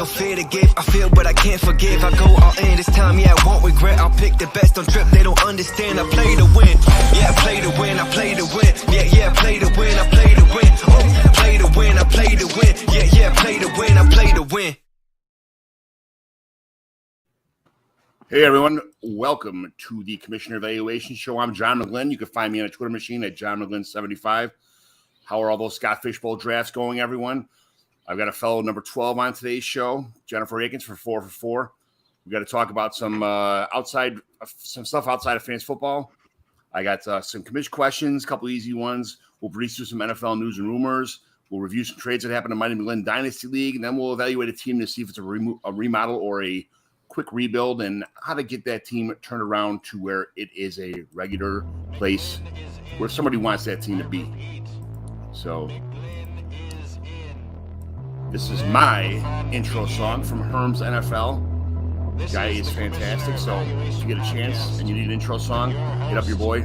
no fear to give. I feel but I can't forgive. I go all in this time, yeah, I won't regret. I'll pick the best on trip, they don't understand. I play to win, yeah, I play to win, I play to win. Yeah, I play to win, I play to win. Oh, play to win, I play to win. Yeah, I play to win, I play to win. Hey everyone, welcome to the Commissioner Evaluation Show. I'm John McGlynn. You can find me on a Twitter machine at JohnMcGlynn75. How are all those Scott Fishbowl drafts going, everyone? I've got a fellow number 12 on today's show, Jennifer Eakins for 4 for 4. We got to talk about some stuff outside of fantasy football. I got some commish questions, a couple easy ones. We'll breeze through some NFL news and rumors. We'll review some trades that happened in Mighty McGlynn Dynasty League, and then we'll evaluate a team to see if it's a remodel or a quick rebuild and how to get that team turned around to where it is a regular place where somebody wants that team to be. So this is my intro song from Herm's NFL. The guy is fantastic. So if you get a chance and you need an intro song, hit up your boy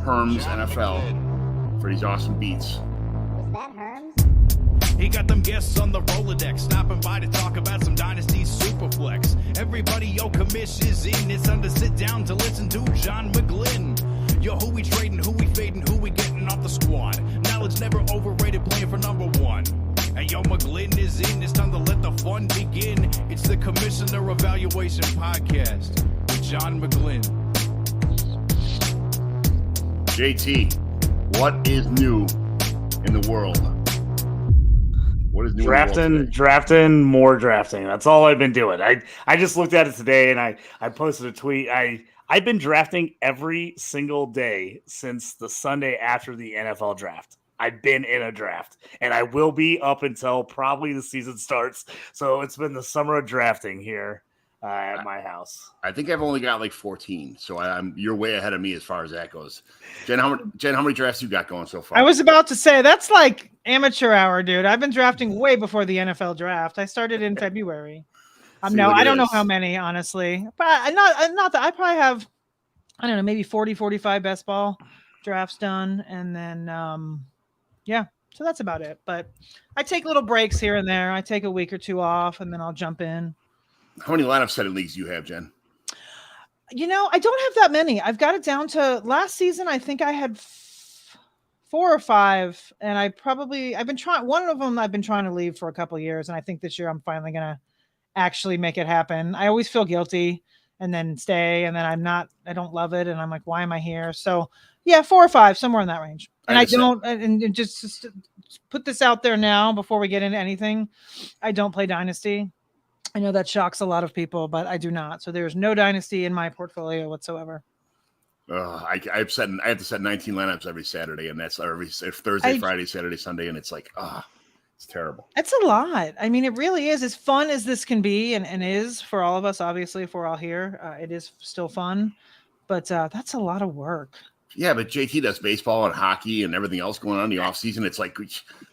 Herm's NFL for these awesome beats. Was that Herm's? He got them guests on the Rolodex, stopping by to talk about some Dynasty Superflex. Everybody, yo, commish is in. It's time to sit down to listen to John McGlynn. Yo, who we trading, who we fading, who we getting off the squad. Knowledge never overrated, playing for number one. And yo, McGlynn is in. It's time to let the fun begin. It's the Commissioner Evaluation Podcast with John McGlynn. JT, what is new in the world? What is new drafting, more drafting. That's all I've been doing. I just looked at it today and I posted a tweet. I've been drafting every single day since the Sunday after the NFL draft. I've been in a draft, and I will be up until probably the season starts. So it's been the summer of drafting here at my house. I think I've only got like 14, so you're way ahead of me as far as that goes. Jen, how many drafts you got going so far? I was about to say that's like amateur hour, dude. I've been drafting way before the NFL draft. I started in February. I don't know how many, honestly, but not that I probably have, I don't know, maybe 40, 45 best ball drafts done. And then, yeah, so that's about it. But I take little breaks here and there. I take a week or two off and then I'll jump in. How many lineup setting leagues do you have, Jen? I don't have that many. I've got it down to last season. I think I had 4 or 5, and I've been trying. One of them I've been trying to leave for a couple of years, and I think this year I'm finally gonna actually make it happen. I always feel guilty and then stay, and then I don't love it, and I'm like, why am I here? So yeah, 4 or 5, somewhere in that range. And just put this out there now before we get into anything. I don't play Dynasty. I know that shocks a lot of people, but I do not. So there's no Dynasty in my portfolio whatsoever. I have to set 19 lineups every Saturday, and that's every Thursday, Friday, Saturday, Sunday, and it's like, it's terrible. It's a lot. I mean, it really is. As fun as this can be, and is for all of us, obviously, if we're all here, it is still fun, but that's a lot of work. Yeah, but JT does baseball and hockey and everything else going on in the off season. It's like,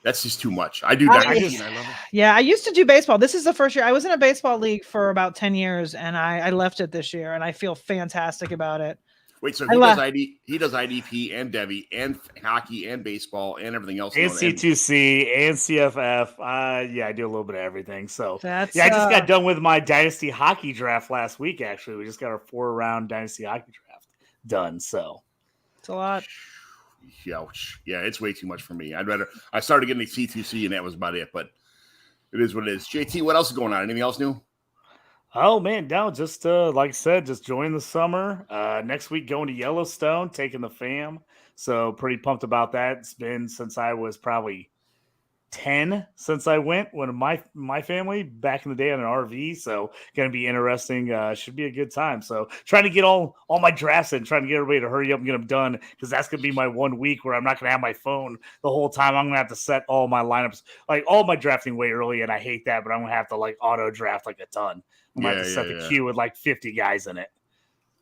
that's just too much. I do Dynasty, and I love it. Yeah, I used to do baseball. This is the first year. I was in a baseball league for about 10 years, and I left it this year, and I feel fantastic about it. Wait, so he does IDP and Debbie and hockey and baseball and everything else. And C2C and CFF. Yeah, I do a little bit of everything. So I just got done with my Dynasty hockey draft last week, actually. We just got our 4-round Dynasty hockey draft done. So it's a lot. Yeah, it's way too much for me. I started getting the C2C, and that was about it. But it is what it is. JT, what else is going on? Anything else new? Oh, man, no, just like I said, just join the summer. Next week going to Yellowstone, taking the fam. So pretty pumped about that. It's been since I was probably 10 since I went with my family back in the day on an RV. So going to be interesting. Should be a good time. So trying to get all my drafts in, trying to get everybody to hurry up and get them done, because that's going to be my 1 week where I'm not going to have my phone the whole time. I'm going to have to set all my lineups, like all my drafting way early, and I hate that, but I'm going to have to like auto draft like a ton. I'm going to have to set the queue with like 50 guys in it.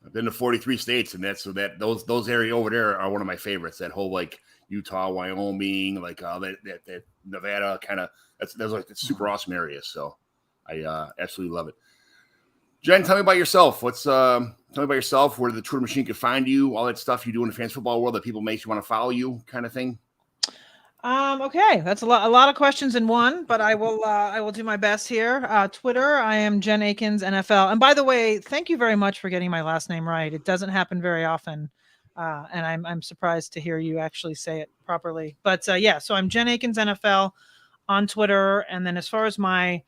I've been to 43 states, and those areas over there are one of my favorites. That whole like Utah, Wyoming, like that Nevada kind of, that's like the super awesome areas. So I absolutely love it. Jen, tell me about yourself. Tell me about yourself, where the Twitter machine can find you, all that stuff you do in the fantasy football world that people make you want to follow you, kind of thing. Okay, that's a lot of questions in one, but I will do my best here. Twitter, I am Jen Eakins NFL. And by the way, thank you very much for getting my last name right. It doesn't happen very often. And I'm surprised to hear you actually say it properly. But yeah, so I'm Jen Eakins NFL on Twitter. And then as far as my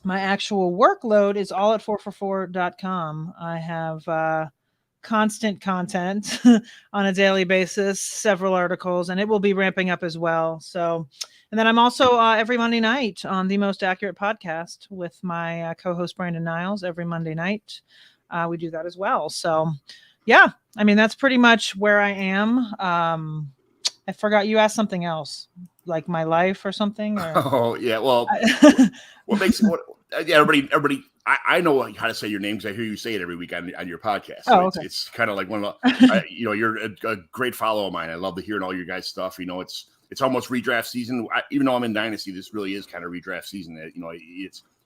actual workload is all at 4for4.com. I have constant content on a daily basis, several articles, and it will be ramping up as well. So, and then I'm also every Monday night on The Most Accurate Podcast with my co-host Brandon Niles every Monday night. We do that as well. So, yeah, I mean, that's pretty much where I am. I forgot you asked something else, like my life or something. Or... Oh yeah, well, what makes it? Yeah, everybody. I know how to say your name because I hear you say it every week on your podcast. So okay. It's kind of like one of the, you're a great follow of mine. I love to hear all your guys' stuff. It's almost redraft season. Even though I'm in Dynasty, this really is kind of redraft season. You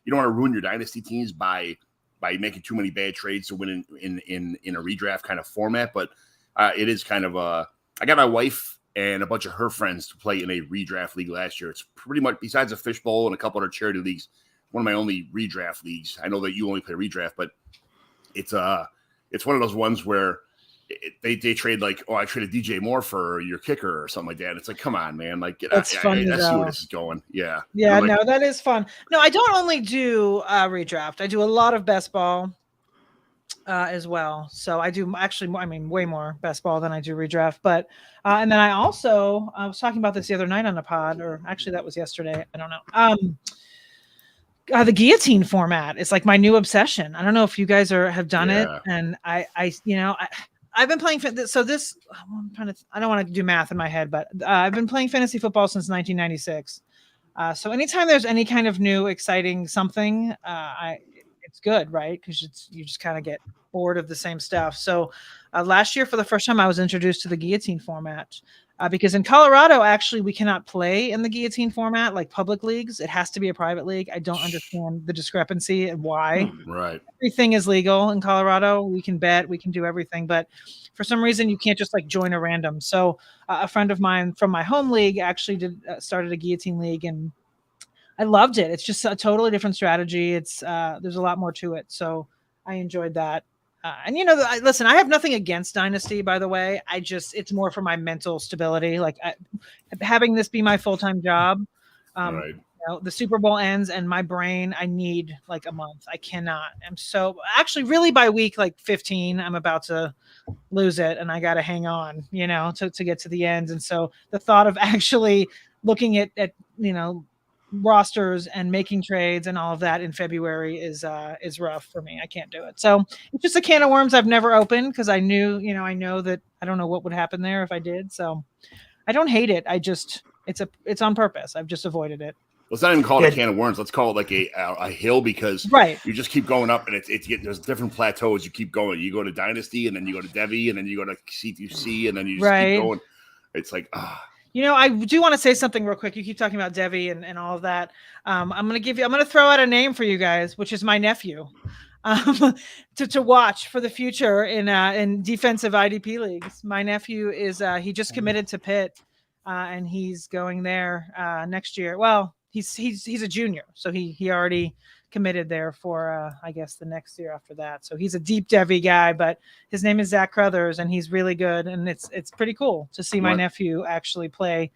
don't want to ruin your Dynasty teams by making too many bad trades to win in a redraft kind of format. But it is kind of I got my wife and a bunch of her friends to play in a redraft league last year. It's pretty much, besides a fishbowl and a couple other charity leagues, one of my only redraft leagues. I know that you only play redraft, but it's one of those ones where they trade like, oh, I traded DJ Moore for your kicker or something like that. And it's like, come on, man. Like, that's funny. I see where this is going. Yeah. Yeah, no, that is fun. No, I don't only do redraft. I do a lot of best ball as well. So I do actually, way more best ball than I do redraft. But and then I was talking about this the other night on a pod, or actually that was yesterday. I don't know. The guillotine format is like my new obsession. I don't know if you guys have done it, and I've been playing. So this, I'm trying to. I don't want to do math in my head, but I've been playing fantasy football since 1996. So anytime there's any kind of new, exciting something, it's good, right? Because you just kind of get bored of the same stuff. So last year, for the first time, I was introduced to the guillotine format. Because in Colorado, actually, we cannot play in the guillotine format like public leagues. It has to be a private league. I don't understand the discrepancy and why. Right. Everything is legal in Colorado. We can bet, we can do everything. But for some reason, you can't just like join a random. So a friend of mine from my home league actually started a guillotine league, and I loved it. It's just a totally different strategy. It's there's a lot more to it. So I enjoyed that. And listen, I have nothing against Dynasty, by the way. It's more for my mental stability. Like having this be my full-time job. Right. The Super Bowl ends and my brain, I need like a month. I cannot. I'm so actually really by week like 15, I'm about to lose it and I got to hang on, to get to the end. And so the thought of actually looking at rosters and making trades and all of that in February is rough for me. I can't do it. So it's just a can of worms I've never opened because I know that I don't know what would happen there if I did. So I don't hate it. It's on purpose. I've just avoided it. Let's not even call it a can of worms. Let's call it like a hill because you just keep going up and there's different plateaus. You keep going. You go to Dynasty and then you go to Devi and then you go to C2C and then you just keep going. It's like, I do want to say something real quick. You keep talking about Devi and all of that. I'm going to throw out a name for you guys, which is my nephew, to watch for the future in defensive IDP leagues. My nephew is, he just committed to Pitt and he's going there next year. Well, he's a junior. So he already committed there for, I guess the next year after that. So he's a deep Devi guy, but his name is Zach Crothers and he's really good. And it's pretty cool to see my nephew actually play,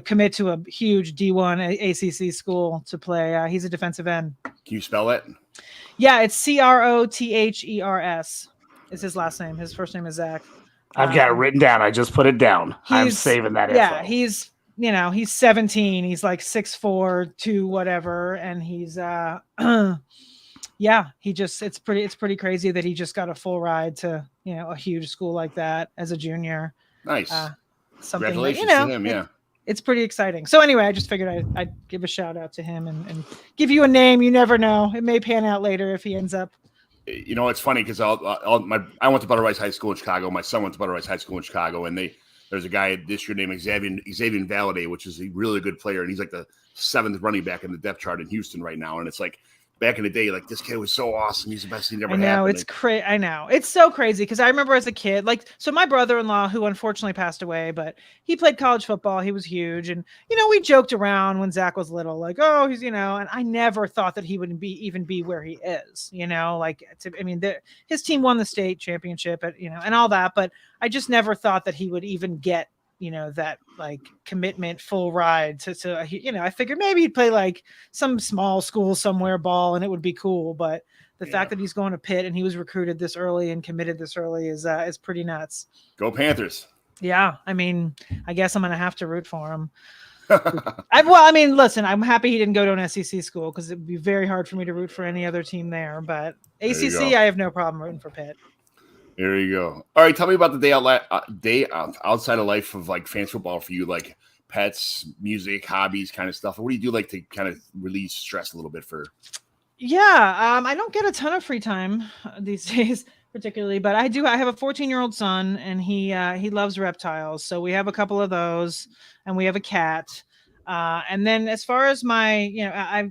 commit to a huge D1 ACC school to play. He's a defensive end. Can you spell it? Yeah, it's Crothers is his last name. His first name is Zach. I've got it written down. I just put it down. I'm saving that info. Yeah, he's 17. He's like 6'4", 2 whatever, and he's it's pretty crazy that he just got a full ride to a huge school like that as a junior. Nice. Congratulations to him. Yeah, it's pretty exciting. So anyway, I just figured I'd give a shout out to him and give you a name. You never know; it may pan out later if he ends up. It's funny because I went to Butterwise High School in Chicago. My son went to Butterwise High School in Chicago, and there's a guy this year named Xavier Valade, which is a really good player, and he's like the 7th running back in the depth chart in Houston right now. And it's like back in the day, like this kid was so awesome. He's the best thing that ever I know happened. it's crazy. I know it's so crazy because I remember as a kid, like, so my brother-in-law, who unfortunately passed away, but he played college football. He was huge, and we joked around when Zach was little, like, oh, he's and I never thought that he would even be where he is. Like, his team won the state championship, and all that, but I just never thought that he would even get that like commitment full ride to I figured maybe he'd play like some small school somewhere ball and it would be cool. But the fact that he's going to Pitt and he was recruited this early and committed this early is pretty nuts. Go Panthers. Yeah. I guess I'm going to have to root for him. Listen, I'm happy he didn't go to an SEC school because it'd be very hard for me to root for any other team there, but ACC, I have no problem rooting for Pitt. There you go. All right, tell me about the day outside of life of like fantasy football for you, like pets, music, hobbies, kind of stuff. What do you do like to kind of release stress a little bit for? Yeah, I don't get a ton of free time these days, particularly, but I do. I have a 14-year-old son, and he loves reptiles, so we have a couple of those, and we have a cat. And then as far as my,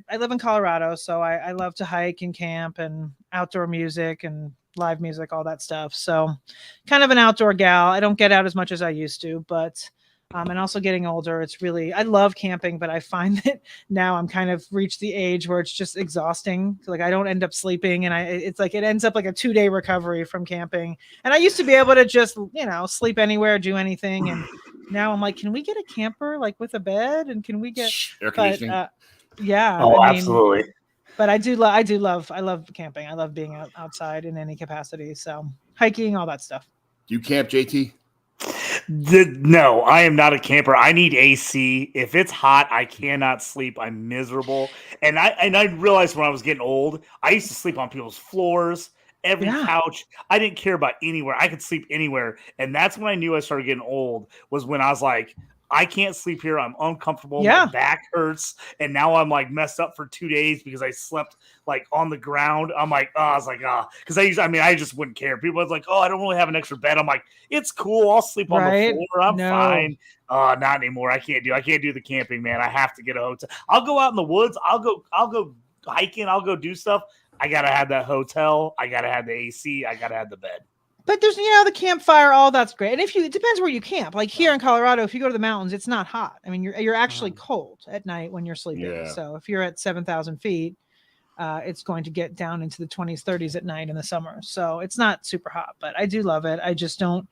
I live in Colorado, so I love to hike and camp and outdoor music and live music, all that stuff. So kind of an outdoor gal. I don't get out as much as I used to, but and also getting older, it's really, I love camping, but I find that now I'm kind of reached the age where it's just exhausting. Like I don't end up sleeping, and it's like it ends up like a 2-day recovery from camping. And I used to be able to just sleep anywhere, do anything, and now I'm like, can we get a camper like with a bed, and can we get air conditioning? Yeah. Oh, absolutely. But I love camping. I love being outside in any capacity. So hiking, all that stuff. Do you camp, JT? No, I am not a camper. I need AC. If it's hot, I cannot sleep. I'm miserable. And I realized when I was getting old, I used to sleep on people's floors, every couch. I didn't care about anywhere. I could sleep anywhere. And that's when I knew I started getting old, was when I was like, I can't sleep here. I'm uncomfortable. Yeah. My back hurts. And now I'm like messed up for 2 days because I slept like on the ground. I'm like, because I just wouldn't care. People was like, oh, I don't really have an extra bed. I'm like, it's cool. I'll sleep on the floor. I'm fine. Not anymore. I can't do the camping, man. I have to get a hotel. I'll go out in the woods. I'll go hiking. I'll go do stuff. I got to have that hotel. I got to have the AC. I got to have the bed. But there's, the campfire, all that's great. And it depends where you camp. Like here in Colorado, if you go to the mountains, it's not hot. I mean, you're actually cold at night when you're sleeping. Yeah. So if you're at 7,000 feet, it's going to get down into the 20s, 30s at night in the summer. So it's not super hot, but I do love it. I just don't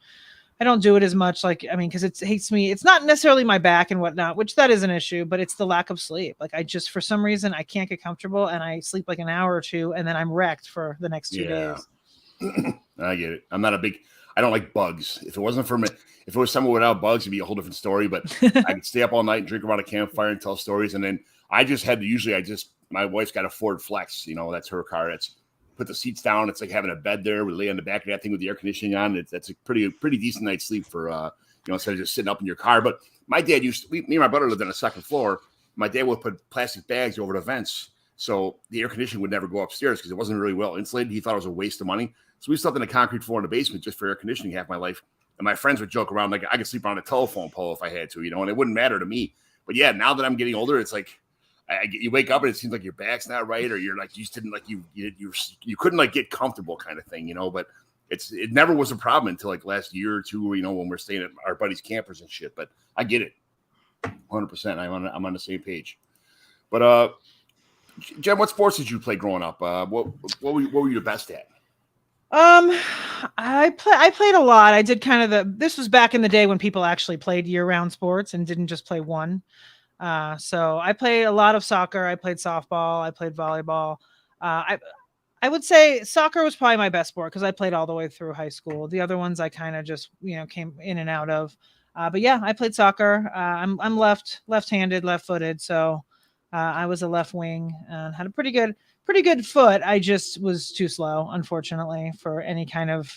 do it as much. Because it hates me. It's not necessarily my back and whatnot, which that is an issue, but it's the lack of sleep. Like for some reason, I can't get comfortable and I sleep like an hour or two and then I'm wrecked for the next 2 days. I get it. I don't like bugs. If it wasn't for me, if it was someone without bugs, it'd be a whole different story. But I could stay up all night and drink around a campfire and tell stories. And then my wife's got a Ford Flex, that's her car. It's put the seats down. It's like having a bed there. We lay on the back of that thing with the air conditioning on. That's a pretty decent night's sleep for, instead of just sitting up in your car. But my dad me and my brother lived on the second floor. My dad would put plastic bags over the vents. So the air conditioning would never go upstairs because it wasn't really well insulated. He thought it was a waste of money. So we slept in a concrete floor in the basement just for air conditioning half my life. And my friends would joke around like I could sleep on a telephone pole if I had to, and it wouldn't matter to me. But yeah, now that I'm getting older, it's like you wake up and it seems like your back's not right, or you're like you just didn't like you couldn't like get comfortable kind of thing, But it never was a problem until like last year or two, when we're staying at our buddies' campers and shit. But I get it, 100%. I'm on the same page. But Jen, what sports did you play growing up? What were you the best at? I played a lot. I did this was back in the day when people actually played year-round sports and didn't just play one. So I played a lot of soccer. I played softball. I played volleyball. I would say soccer was probably my best sport because I played all the way through high school. The other ones I kind of just, came in and out of. But yeah, I played soccer. I'm left-handed, left-footed. So, I was a left wing and had a pretty good foot. I just was too slow, unfortunately, for any kind of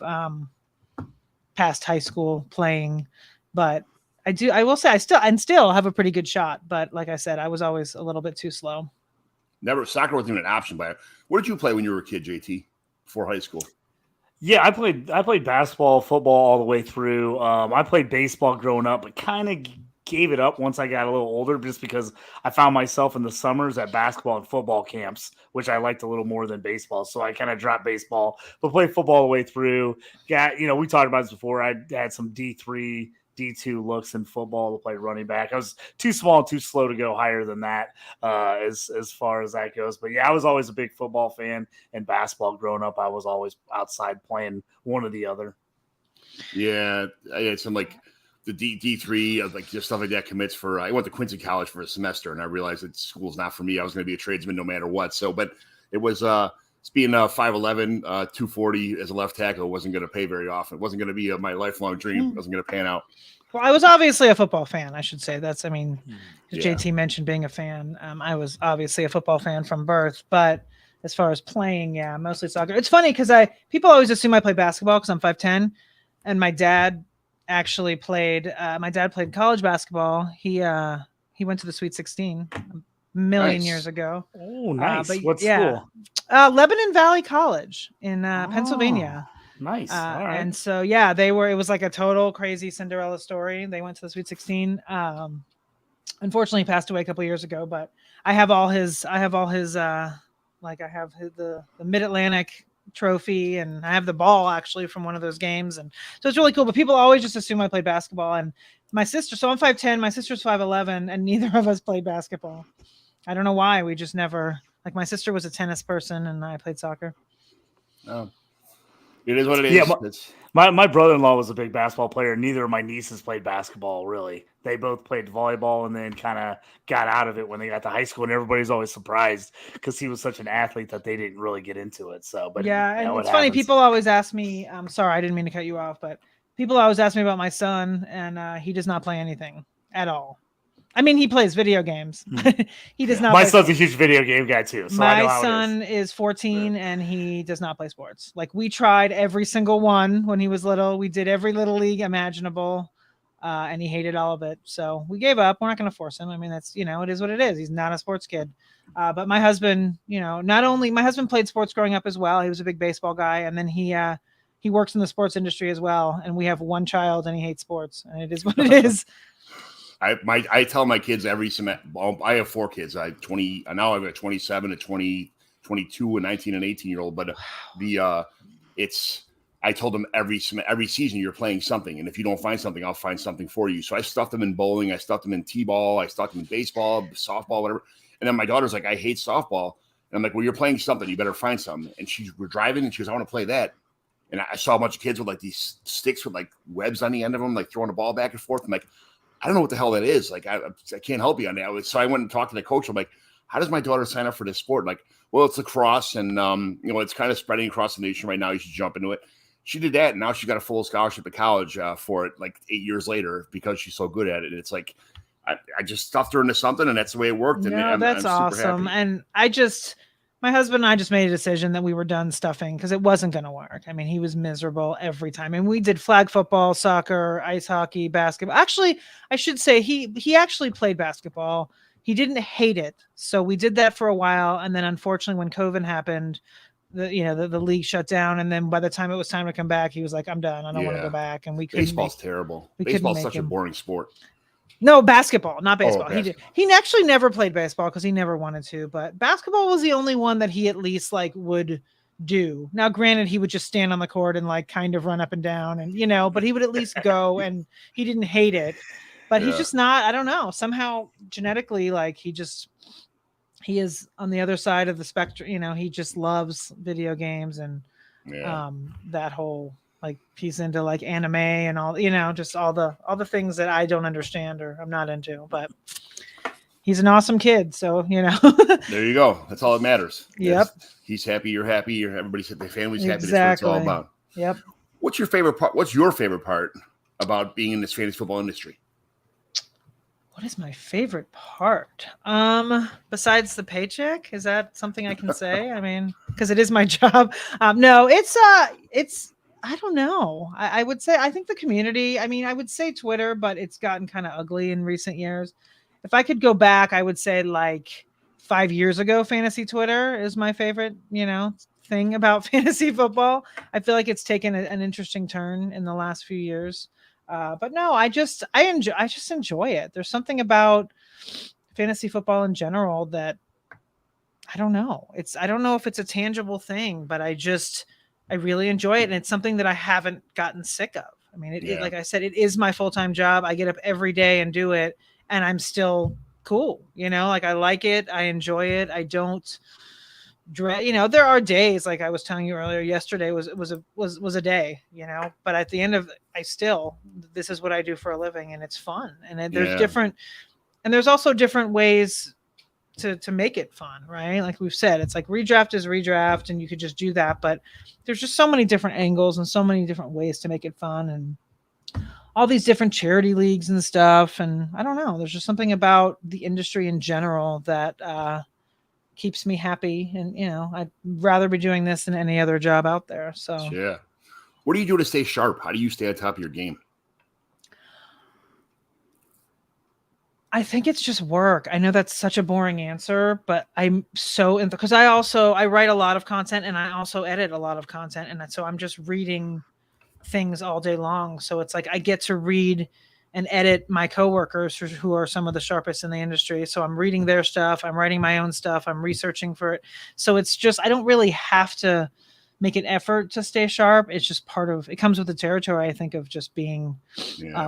past high school playing. But I will say I still have a pretty good shot. But like I said, I was always a little bit too slow. Soccer wasn't even an option. But what did you play when you were a kid, JT, before high school? Yeah, I played basketball, football all the way through. I played baseball growing up, but kind of gave it up once I got a little older, just because I found myself in the summers at basketball and football camps, which I liked a little more than baseball. So I kind of dropped baseball, but played football the way through. We talked about this before. I had some D3, D2 looks in football to play running back. I was too small and too slow to go higher than that as far as that goes. But yeah, I was always a big football fan, and basketball growing up, I was always outside playing one or the other. Yeah, I had some like the D3, like just stuff like that commits for. I went to Quincy College for a semester, and I realized that school's not for me. I was going to be a tradesman no matter what. So, but it was being 5'11", 240 as a left tackle wasn't going to pay very often. It wasn't going to be my lifelong dream. It wasn't going to pan out. Well, I was obviously a football fan, I should say. JT mentioned being a fan. I was obviously a football fan from birth, but as far as playing, yeah, mostly soccer. It's funny because people always assume I play basketball because I'm 5'10", and my dad actually played. My dad played college basketball. He went to the Sweet 16 a million years ago. Oh, nice. What school? Lebanon Valley College in Pennsylvania. Nice. All right. And so, yeah, it was like a total crazy Cinderella story. They went to the Sweet 16. Unfortunately, he passed away a couple years ago, but I have the Mid-Atlantic trophy, and I have the ball actually from one of those games. And so it's really cool, but people always just assume I play basketball. And my sister, so I'm 5'10", my sister's 5'11", and neither of us played basketball. I don't know why. We just never, like, my sister was a tennis person and I played soccer. Oh. It is what it is. Yeah, my brother-in-law was a big basketball player. Neither of my nieces played basketball, really. They both played volleyball and then kind of got out of it when they got to high school. And everybody's always surprised because he was such an athlete that they didn't really get into it. So, but yeah, and it's funny. People always ask me. I'm sorry, I didn't mean to cut you off, but people always ask me about my son, and he does not play anything at all. I mean, he plays video games. He does not. My son's a huge video game guy too. So my son is 14 and he does not play sports. Like, we tried every single one when he was little. We did every little league imaginable, and he hated all of it. So we gave up. We're not going to force him. I mean, that's, it is what it is. He's not a sports kid. But my husband, my husband played sports growing up as well. He was a big baseball guy, and then he works in the sports industry as well. And we have one child, and he hates sports, and it is what it is. I tell my kids every semester. I have 4 kids. Now I've got 27, a 20, 22, a 19, and 18-year-old. But I told them every season you're playing something, and if you don't find something, I'll find something for you. So I stuffed them in bowling, I stuffed them in t-ball, I stuffed them in baseball, softball, whatever. And then my daughter's like, I hate softball, and I'm like, well, you're playing something, you better find something. And we're driving, and she goes, I want to play that. And I saw a bunch of kids with like these sticks with like webs on the end of them, like throwing a ball back and forth. I'm like, I don't know what the hell that is. Like, I can't help you on that. So I went and talked to the coach. I'm like, how does my daughter sign up for this sport? Like, well, it's lacrosse, and it's kind of spreading across the nation right now. You should jump into it. She did that, and now she got a full scholarship at college for it, like 8 years later, because she's so good at it. And it's like, I just stuffed her into something, and that's the way it worked. And that's awesome. And my husband and I just made a decision that we were done stuffing because it wasn't going to work. I mean, he was miserable every time. And we did flag football, soccer, ice hockey, basketball. Actually, I should say he actually played basketball. He didn't hate it. So we did that for a while. And then unfortunately, when COVID happened, the league shut down. And then by the time it was time to come back, he was like, I'm done. I don't want to go back. And we couldn't. Baseball's terrible. Baseball's such a boring sport. No, basketball, not baseball. Basketball. He actually never played baseball because he never wanted to, but basketball was the only one that he at least like would do. Now, granted, he would just stand on the court and like kind of run up and down and, but he would at least go, and he didn't hate it, but he's just not, I don't know, somehow genetically, like he is on the other side of the spectrum. He just loves video games and that whole like piece into like anime and all, just all the things that I don't understand or I'm not into, but he's an awesome kid. So, there you go. That's all that matters. Yep. He's happy. You're happy. Everybody's happy. The family's happy. Exactly. That's what it's all about. Yep. What's your favorite part? What's your favorite part about being in this fantasy football industry? What is my favorite part? Besides the paycheck, is that something I can say? I mean, because it is my job. No, it's I don't know. I would say, I think the community, I mean, I would say Twitter, but it's gotten kind of ugly in recent years. If I could go back, I would say like 5 years ago, fantasy Twitter is my favorite, thing about fantasy football. I feel like it's taken an interesting turn in the last few years. But no, I just enjoy it. There's something about fantasy football in general that I don't know. I don't know if it's a tangible thing, but I really enjoy it. And it's something that I haven't gotten sick of. I mean, it like I said, it is my full-time job. I get up every day and do it, and I'm still cool. Like I like it. I enjoy it. I don't dread, there are days, like I was telling you earlier, yesterday was a day, but at the end of this is what I do for a living, and it's fun. And there's also different ways to make it fun, right? Like we've said, it's like redraft is redraft, and you could just do that, but there's just so many different angles and so many different ways to make it fun, and all these different charity leagues and stuff. And I don't know, there's just something about the industry in general that keeps me happy, and I'd rather be doing this than any other job out there. So yeah. What do you do to stay sharp? How do you stay on top of your game? I think it's just work. I know that's such a boring answer, but I'm so because I write a lot of content, and I also edit a lot of content, and so I'm just reading things all day long. So it's like I get to read and edit my coworkers who are some of the sharpest in the industry. So I'm reading their stuff, I'm writing my own stuff, I'm researching for it. So it's just, I don't really have to make an effort to stay sharp. It's just it comes with the territory, I think, of just being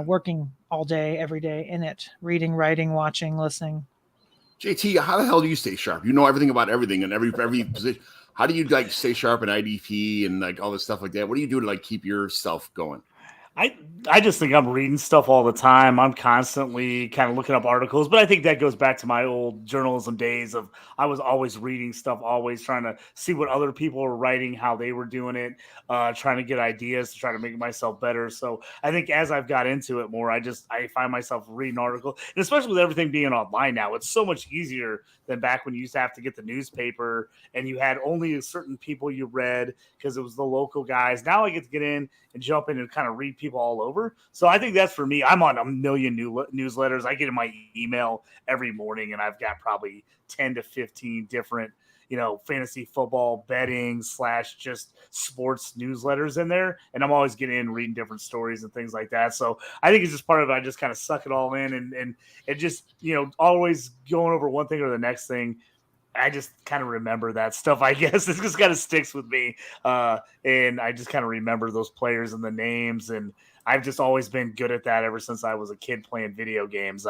working all day, every day in it, reading, writing, watching, listening. JT, how the hell do you stay sharp? You know everything about everything and every position. How do you stay sharp in IDP and all this stuff like that? What do you do to keep yourself going? I just think I'm reading stuff all the time. I'm constantly kind of looking up articles, but I think that goes back to my old journalism days of I was always reading stuff, always trying to see what other people were writing, how they were doing it, trying to get ideas to try to make myself better. So I think as I've got into it more, I find myself reading articles, and especially with everything being online now, it's so much easier than back when you used to have to get the newspaper and you had only certain people you read because it was the local guys. Now I get to get in and jump in and kind of read people all over. So I think that's for me. I'm on a million newsletters. I get in my email every morning, and I've got probably 10 to 15 different, fantasy football betting / just sports newsletters in there. And I'm always getting in, reading different stories and things like that. So I think it's just part of it. I just kind of suck it all in and it just, always going over one thing or the next thing. I just kind of remember that stuff, I guess. It just kind of sticks with me. And I just kind of remember those players and the names. And I've just always been good at that ever since I was a kid playing video games.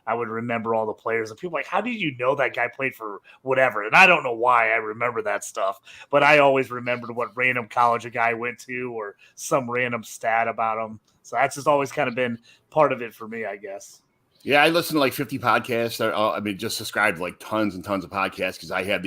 I would remember all the players, and people how did you know that guy played for whatever? And I don't know why I remember that stuff, but I always remembered what random college a guy went to or some random stat about him. So that's just always kind of been part of it for me, I guess. Yeah, I listen to 50 podcasts. Just subscribed to tons and tons of podcasts because I have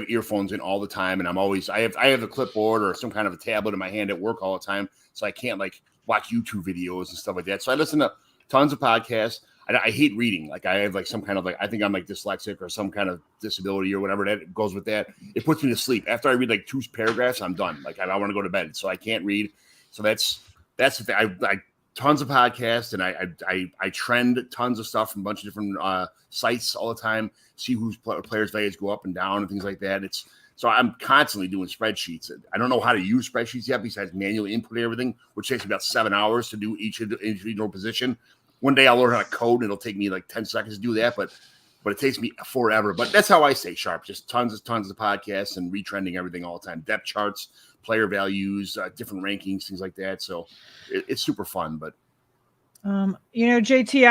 earphones in all the time, and I have a clipboard or some kind of a tablet in my hand at work all the time, so I can't watch YouTube videos and stuff like that. So I listen to tons of podcasts. I hate reading. I have some kind of I think I'm dyslexic or some kind of disability or whatever that goes with that. It puts me to sleep. After I read 2 paragraphs, I'm done. I want to go to bed, so I can't read. So that's the thing. I tons of podcasts, and I trend tons of stuff from a bunch of different sites all the time. See whose players' values go up and down and things like that. So I'm constantly doing spreadsheets. I don't know how to use spreadsheets yet, besides manually inputting everything, which takes me about 7 hours to do each individual position. One day I'll learn how to code, and it'll take me 10 seconds to do that, but it takes me forever. But that's how I stay sharp. Just tons of podcasts and retrending everything all the time. Depth charts, player values, different rankings, things like that. So it's super fun. But JT,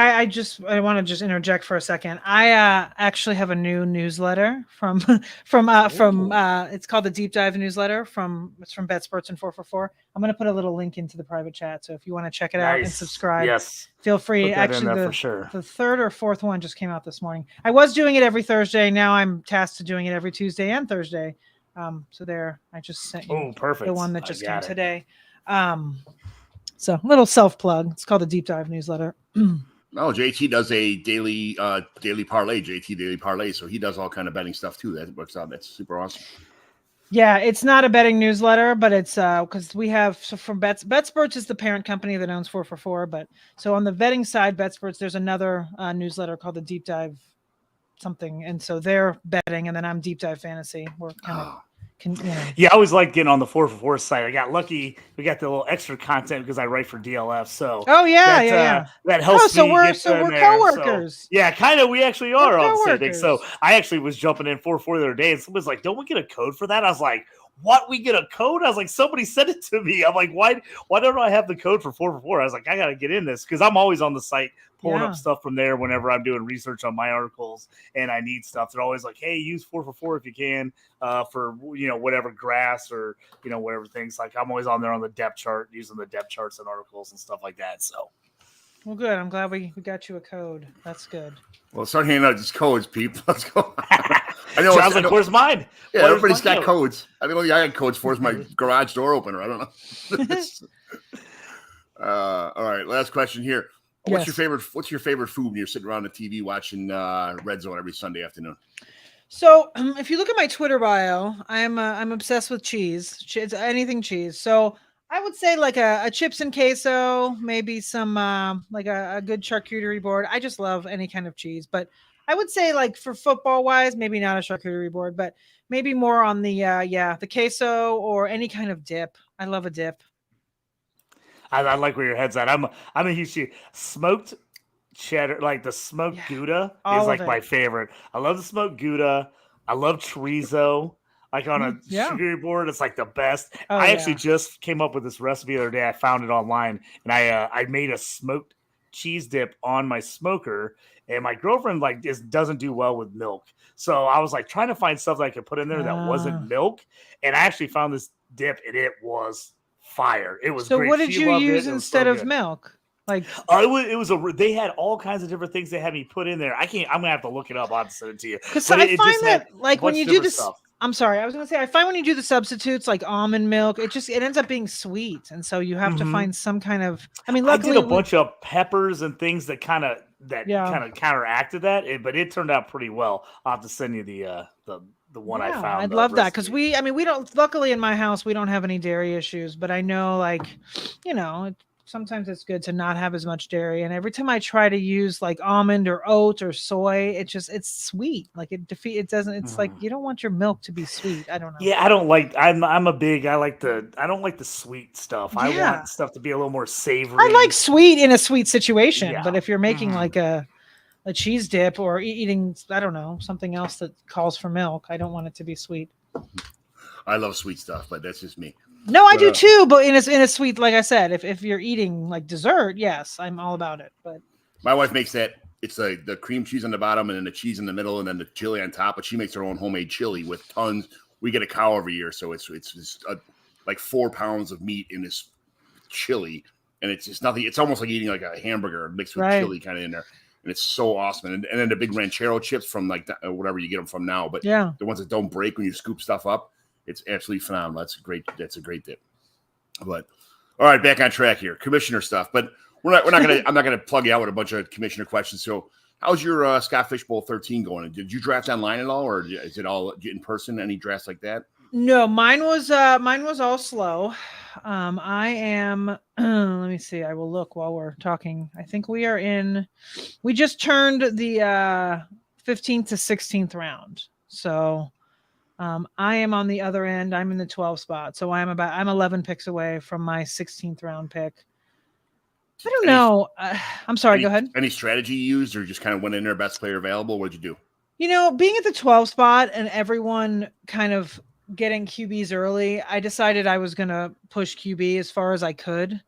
I want to just interject for a second. I actually have a new newsletter from it's called the Deep Dive newsletter it's from BetSports and 444. I'm going to put a little link into the private chat. So if you want to check it out and subscribe, yes, feel free. Actually, for sure. The 3rd or 4th one just came out this morning. I was doing it every Thursday. Now I'm tasked to doing it every Tuesday and Thursday. So there, I just sent you the one that just came today. So a little self-plug. It's called the Deep Dive newsletter. JT does a daily parlay, JT Daily Parlay. So he does all kind of betting stuff too. That works out. That's super awesome. Yeah, it's not a betting newsletter, but it's because we have from BetSports is the parent company that owns 444. But so on the betting side, BetSports, there's another newsletter called the Deep Dive something. And so they're betting, and then I'm Deep Dive Fantasy. We're kind of Yeah, I always like getting on the 4for4 site. I got lucky. We got the little extra content because I write for DLF. So that helps so me we're get in there. coworkers. So, yeah, kind of. We actually are on the same thing. So coworkers. I actually was jumping in 4for4 the other day, and someone's like, "Don't we get a code for that?" I was like, "What? We get a code?" I was like, "Somebody sent it to me." I'm like, "Why don't I have the code for 4for4?" I was like, "I got to get in this because I'm always on the site pulling up stuff from there whenever I'm doing research on my articles and I need stuff. They're always like, "Hey, use 4for4 if you can for whatever grass or whatever things." Like I'm always on there on the depth chart using the depth charts and articles and stuff like that. So, well, good. I'm glad we got you a code. That's good. Well, start handing out these codes, people. Let's go. I know. Sounds like, where's mine? Yeah, everybody's got codes. I think I got codes for is my garage door opener. I don't know. All right, last question here. What's your favorite food when you're sitting around the TV watching Red Zone every Sunday afternoon? So, if you look at my Twitter bio, I'm obsessed with cheese. It's anything cheese. So, I would say like a chips and queso, maybe some like a good charcuterie board. I just love any kind of cheese, but I would say like for football wise, maybe not a charcuterie board, but maybe more on the the queso or any kind of dip. I love a dip. I like where your head's at. I'm a huge smoked cheddar, like the smoked Gouda is like my favorite. I love the smoked Gouda. I love chorizo. Like on a charcuterie board, it's like the best. I actually just came up with this recipe the other day. I found it online, and I made a smoked cheese dip on my smoker. And my girlfriend doesn't do well with milk, so I was like trying to find stuff that I could put in there that wasn't milk. And I actually found this dip, and it was fire. It was so great. What did you use instead of milk? Like they had all kinds of different things they had me put in there. I'm gonna have to look it up. I'll send it to you. Because I find that like when you do this stuff. I'm sorry, I was gonna say I find when you do the substitutes like almond milk, it ends up being sweet, and so you have to find some kind of. I mean, luckily I did a bunch of peppers and things that kind of counteracted that, but it turned out pretty well. I'll have to send you the one I found. I'd love that because we don't. Luckily, in my house, we don't have any dairy issues, but I know sometimes it's good to not have as much dairy. And every time I try to use like almond or oat or soy, it's sweet. Like it doesn't. It's like you don't want your milk to be sweet. I don't know. Yeah, I don't like. I don't like the sweet stuff. Yeah. I want stuff to be a little more savory. I like sweet in a sweet situation, but if you're making like a cheese dip or eating, I don't know, something else that calls for milk, I don't want it to be sweet. I love sweet stuff, but that's just me. No, I do too, but in a sweet, like I said, if you're eating like dessert, yes, I'm all about it. But my wife makes that. It's like the cream cheese on the bottom and then the cheese in the middle and then the chili on top. But she makes her own homemade chili with tons. We get a cow every year, so it's like 4 pounds of meat in this chili, and it's just nothing. It's almost like eating like a hamburger mixed with chili kind of in there, and it's so awesome. And then the big ranchero chips from like whatever you get them from now, but the ones that don't break when you scoop stuff up. It's absolutely phenomenal. That's a great dip. But all right, back on track here. Commissioner stuff. But I'm not gonna plug you out with a bunch of commissioner questions. So how's your Scott Fishbowl 13 going? Did you draft online at all, or is it all in person? Any drafts like that? No, mine was all slow. I am let me see. I will look while we're talking. I think we just turned the 15th to 16th round. So I am on the other end. I'm in the 12 spot. So I'm 11 picks away from my 16th round pick. I don't know. I'm sorry. Go ahead. Any strategy you used or just kind of went in there, best player available? What'd you do? Being at the 12 spot and everyone kind of getting QBs early, I decided I was going to push QB as far as I could,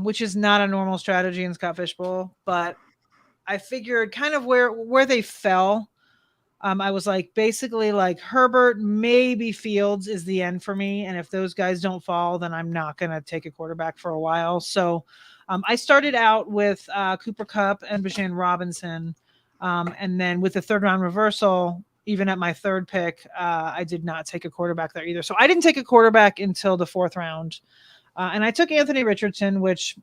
which is not a normal strategy in Scott Fishbowl, but I figured kind of where they fell. I was like, basically like Herbert, maybe Fields is the end for me. And if those guys don't fall, then I'm not going to take a quarterback for a while. So I started out with Cooper Kupp and Bijan Robinson. And then with the third round reversal, even at my third pick, I did not take a quarterback there either. So I didn't take a quarterback until the fourth round. And I took Anthony Richardson, which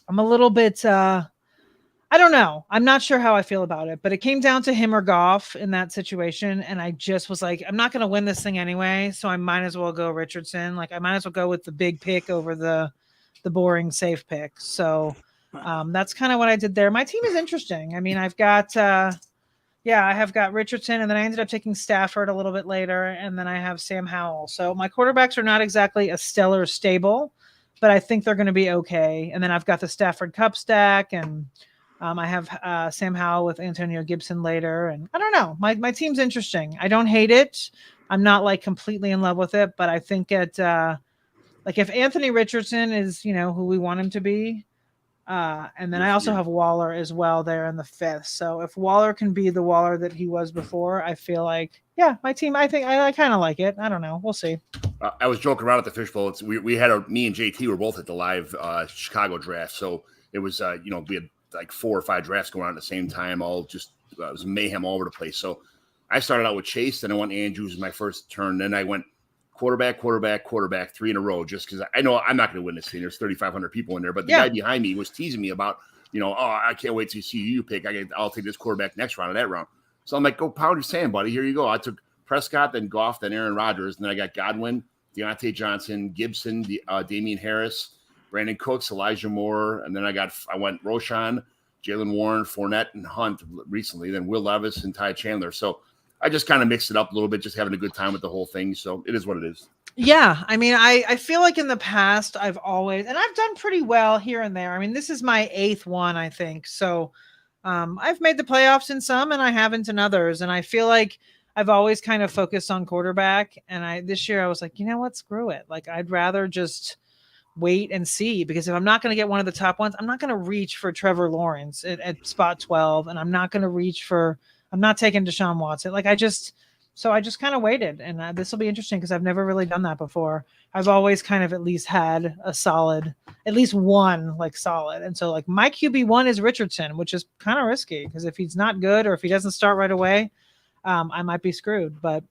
I'm a little bit... I don't know. I'm not sure how I feel about it, but it came down to him or Goff in that situation. And I just was like, I'm not going to win this thing anyway. So I might as well go Richardson. Like I might as well go with the big pick over the boring safe pick. So that's kind of what I did there. My team is interesting. I mean, I've got, Yeah, I have got Richardson, and then I ended up taking Stafford a little bit later, and then I have Sam Howell. So my quarterbacks are not exactly a stellar stable, but I think they're going to be okay. And then I've got the Stafford Cup stack, and I have Sam Howell with Antonio Gibson later. And I don't know. My team's interesting. I don't hate it. I'm not like completely in love with it, but I think like if Anthony Richardson is, who we want him to be, and then I also have Waller as well there in the 5th. So if Waller can be the Waller that he was before, I feel like, my team, I think I kind of like it. I don't know. We'll see. I was joking around at the Fishbowl. We had me and JT were both at the live Chicago draft. So it was, we had like 4 or 5 drafts going on at the same time. All just, it was mayhem all over the place. So I started out with Chase, then I went Andrews my first turn. Then I went quarterback, 3 in a row, just because I know I'm not going to win this thing. There's 3,500 people in there, but the guy behind me was teasing me about, I can't wait to see you pick. I'll take this quarterback next round or that round. So I'm like, go pound your sand, buddy. Here you go. I took Prescott, then Goff, then Aaron Rodgers, and then I got Godwin, Deontay Johnson, Gibson, Damian Harris, Brandon Cooks, Elijah Moore, and then I went Roshan, Jalen Warren, Fournette, and Hunt recently, then Will Levis and Ty Chandler. So I just kind of mixed it up a little bit, just having a good time with the whole thing. So it is what it is. Yeah. I mean, I feel like in the past, I've done pretty well here and there. I mean, this is my 8th one, I think. So I've made the playoffs in some and I haven't in others. And I feel like I've always kind of focused on quarterback. And this year I was like, you know what? Screw it. Like, I'd rather just wait and see, because if I'm not going to get one of the top ones, I'm not going to reach for Trevor Lawrence at spot 12. And I'm not going to I'm not taking Deshaun Watson. Like I just kind of waited, and this will be interesting because I've never really done that before. I've always kind of at least had at least one like solid. And so like my QB1 is Richardson, which is kind of risky because if he's not good or if he doesn't start right away, I might be screwed. But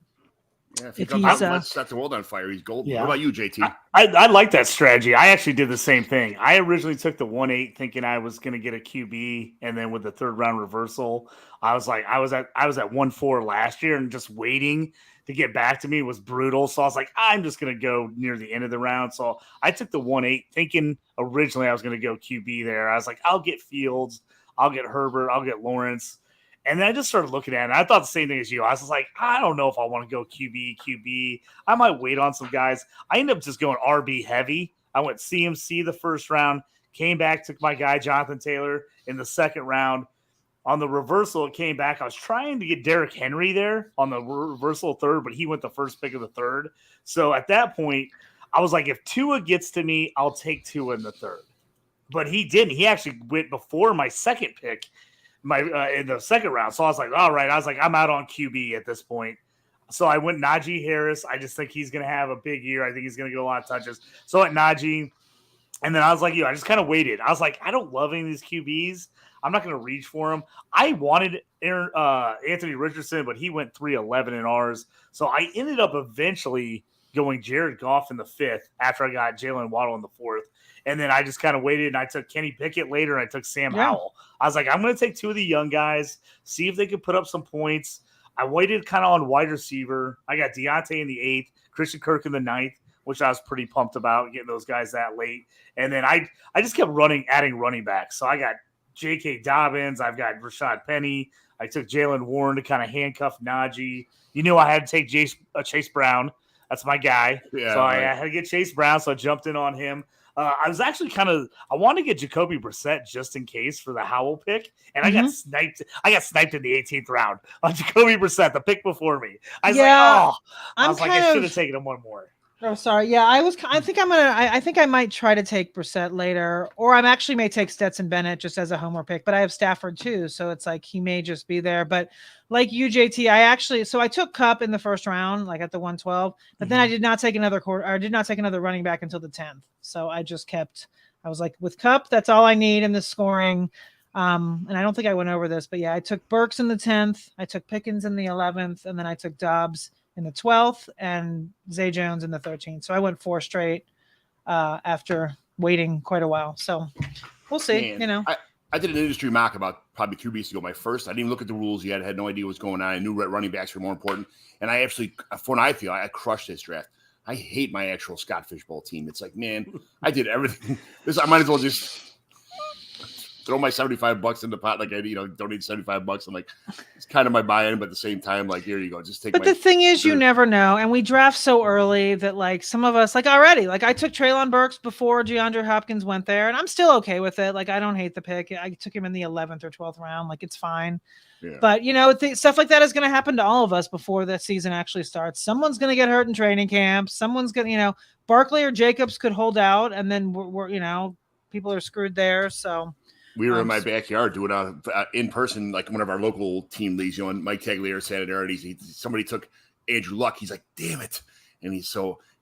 if he comes out, let's set the world on fire. He's golden. Yeah. What about you, JT? I like that strategy. I actually did the same thing. I originally took the 1-8 thinking I was going to get a QB, and then with the 3rd round reversal, I was at 1-4 last year, and just waiting to get back to me was brutal. So I was like, I'm just going to go near the end of the round. So I took the 1-8 thinking originally I was going to go QB there. I was like, I'll get Fields, I'll get Herbert, I'll get Lawrence. And then I just started looking at it, and I thought the same thing as you. I was like, I don't know if I want to go QB. I might wait on some guys. I ended up just going RB heavy. I went CMC the 1st round, came back, took my guy Jonathan Taylor in the 2nd round. On the reversal, it came back. I was trying to get Derrick Henry there on the reversal 3rd, but he went the 1st pick of the 3rd. So at that point, I was like, if Tua gets to me, I'll take Tua in the 3rd. But he didn't. He actually went before my 2nd pick. In the 2nd round. So I was like, all right. I was like, I'm out on QB at this point. So I went Najee Harris. I just think he's going to have a big year. I think he's going to get a lot of touches. So at Najee. And then I was like, I just kind of waited. I was like, I don't love any of these QBs. I'm not going to reach for him. I wanted Anthony Richardson, but he went 3-11 in ours. So I ended up eventually going Jared Goff in the 5th after I got Jalen Waddle in the 4th. And then I just kind of waited, and I took Kenny Pickett later, and I took Sam Howell. I was like, I'm going to take 2 of the young guys, see if they could put up some points. I waited kind of on wide receiver. I got Deontay in the 8th, Christian Kirk in the 9th, which I was pretty pumped about getting those guys that late. And then I just kept adding running backs. So I got J.K. Dobbins. I've got Rashad Penny. I took Jalen Warren to kind of handcuff Najee. You knew I had to take Chase Brown. That's my guy. Yeah, so I had to get Chase Brown, so I jumped in on him. I was actually I wanted to get Jacoby Brissett just in case for the Howell pick, and I got sniped. I got sniped in the 18th round on Jacoby Brissett, the pick before me. I was I should have taken him one more. Oh, sorry. Yeah, I think I might try to take Brissett later, or I actually may take Stetson Bennett just as a homer pick. But I have Stafford too, so it's like he may just be there. But like you, JT, I took Kupp in the 1st round, like at the 112. But then I did not take another running back until the 10th. So I just kept. I was like, with Kupp, that's all I need in the scoring. And I don't think I went over this, but yeah, I took Burks in the 10th. I took Pickens in the 11th, and then I took Dobbs in the 12th and Zay Jones in the 13th. So I went 4 straight after waiting quite a while. So we'll see. Man, I did an industry mock about probably 2 weeks ago. My first, I didn't even look at the rules yet. I had no idea what was going on. I knew running backs were more important. And I actually, for what I feel, I crushed this draft. I hate my actual Scott Fishbowl team. It's like, man, I did everything. I might as well just throw my $75 in the pot, like I, donate $75. I'm like, it's kind of my buy-in, but at the same time, like, here you go, just take. But the thing is, you never know, and we draft so early that like some of us, like already, like I took Treylon Burks before DeAndre Hopkins went there, and I'm still okay with it. Like I don't hate the pick. I took him in the 11th or 12th round, like it's fine. Yeah. But stuff like that is going to happen to all of us before the season actually starts. Someone's going to get hurt in training camp. Someone's going to, Barkley or Jacobs could hold out, and then we're people are screwed there. So we were in my backyard doing in person, like one of our local team leagues, and Mike Tagliere said it already. Somebody took Andrew Luck. He's like, damn it. And he's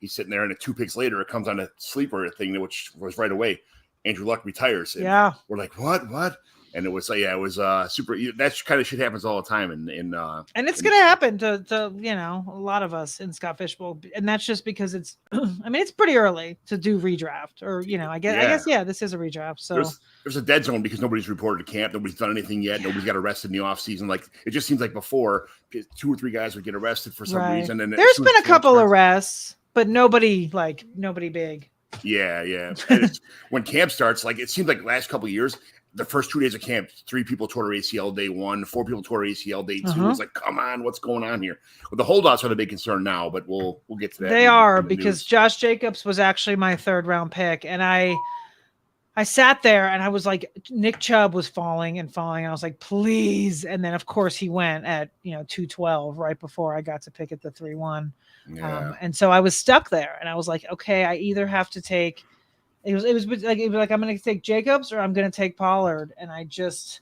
sitting there, and 2 picks later, it comes on a sleeper thing, which was right away. Andrew Luck retires. And we're like, what? And it was super. That kind of shit happens all the time, and it's going to happen to a lot of us in Scott Fishbowl, and that's just because it's. I mean, it's pretty early to do redraft, or I guess this is a redraft. So there's a dead zone because nobody's reported to camp, nobody's done anything yet, nobody's got arrested in the off season. Like it just seems like before 2 or 3 guys would get arrested for some reason, and there's been a couple arrests, but nobody big. Yeah. And when camp starts, like it seems like the last couple of years. The first 2 days of camp, 3 people tore their ACL day 1, 4 people tore ACL day 2. It's like, come on, what's going on here? Well, the holdouts are the big concern now, but we'll get to that. They are because Josh Jacobs was actually my 3rd round pick, and I sat there and I was like, Nick Chubb was falling. And I was like, please. And then of course he went at 212 right before I got to pick at the 3-1. Yeah. And so I was stuck there, and I was like, okay, I either have to take. It was like I'm going to take Jacobs or I'm going to take Pollard, and I just,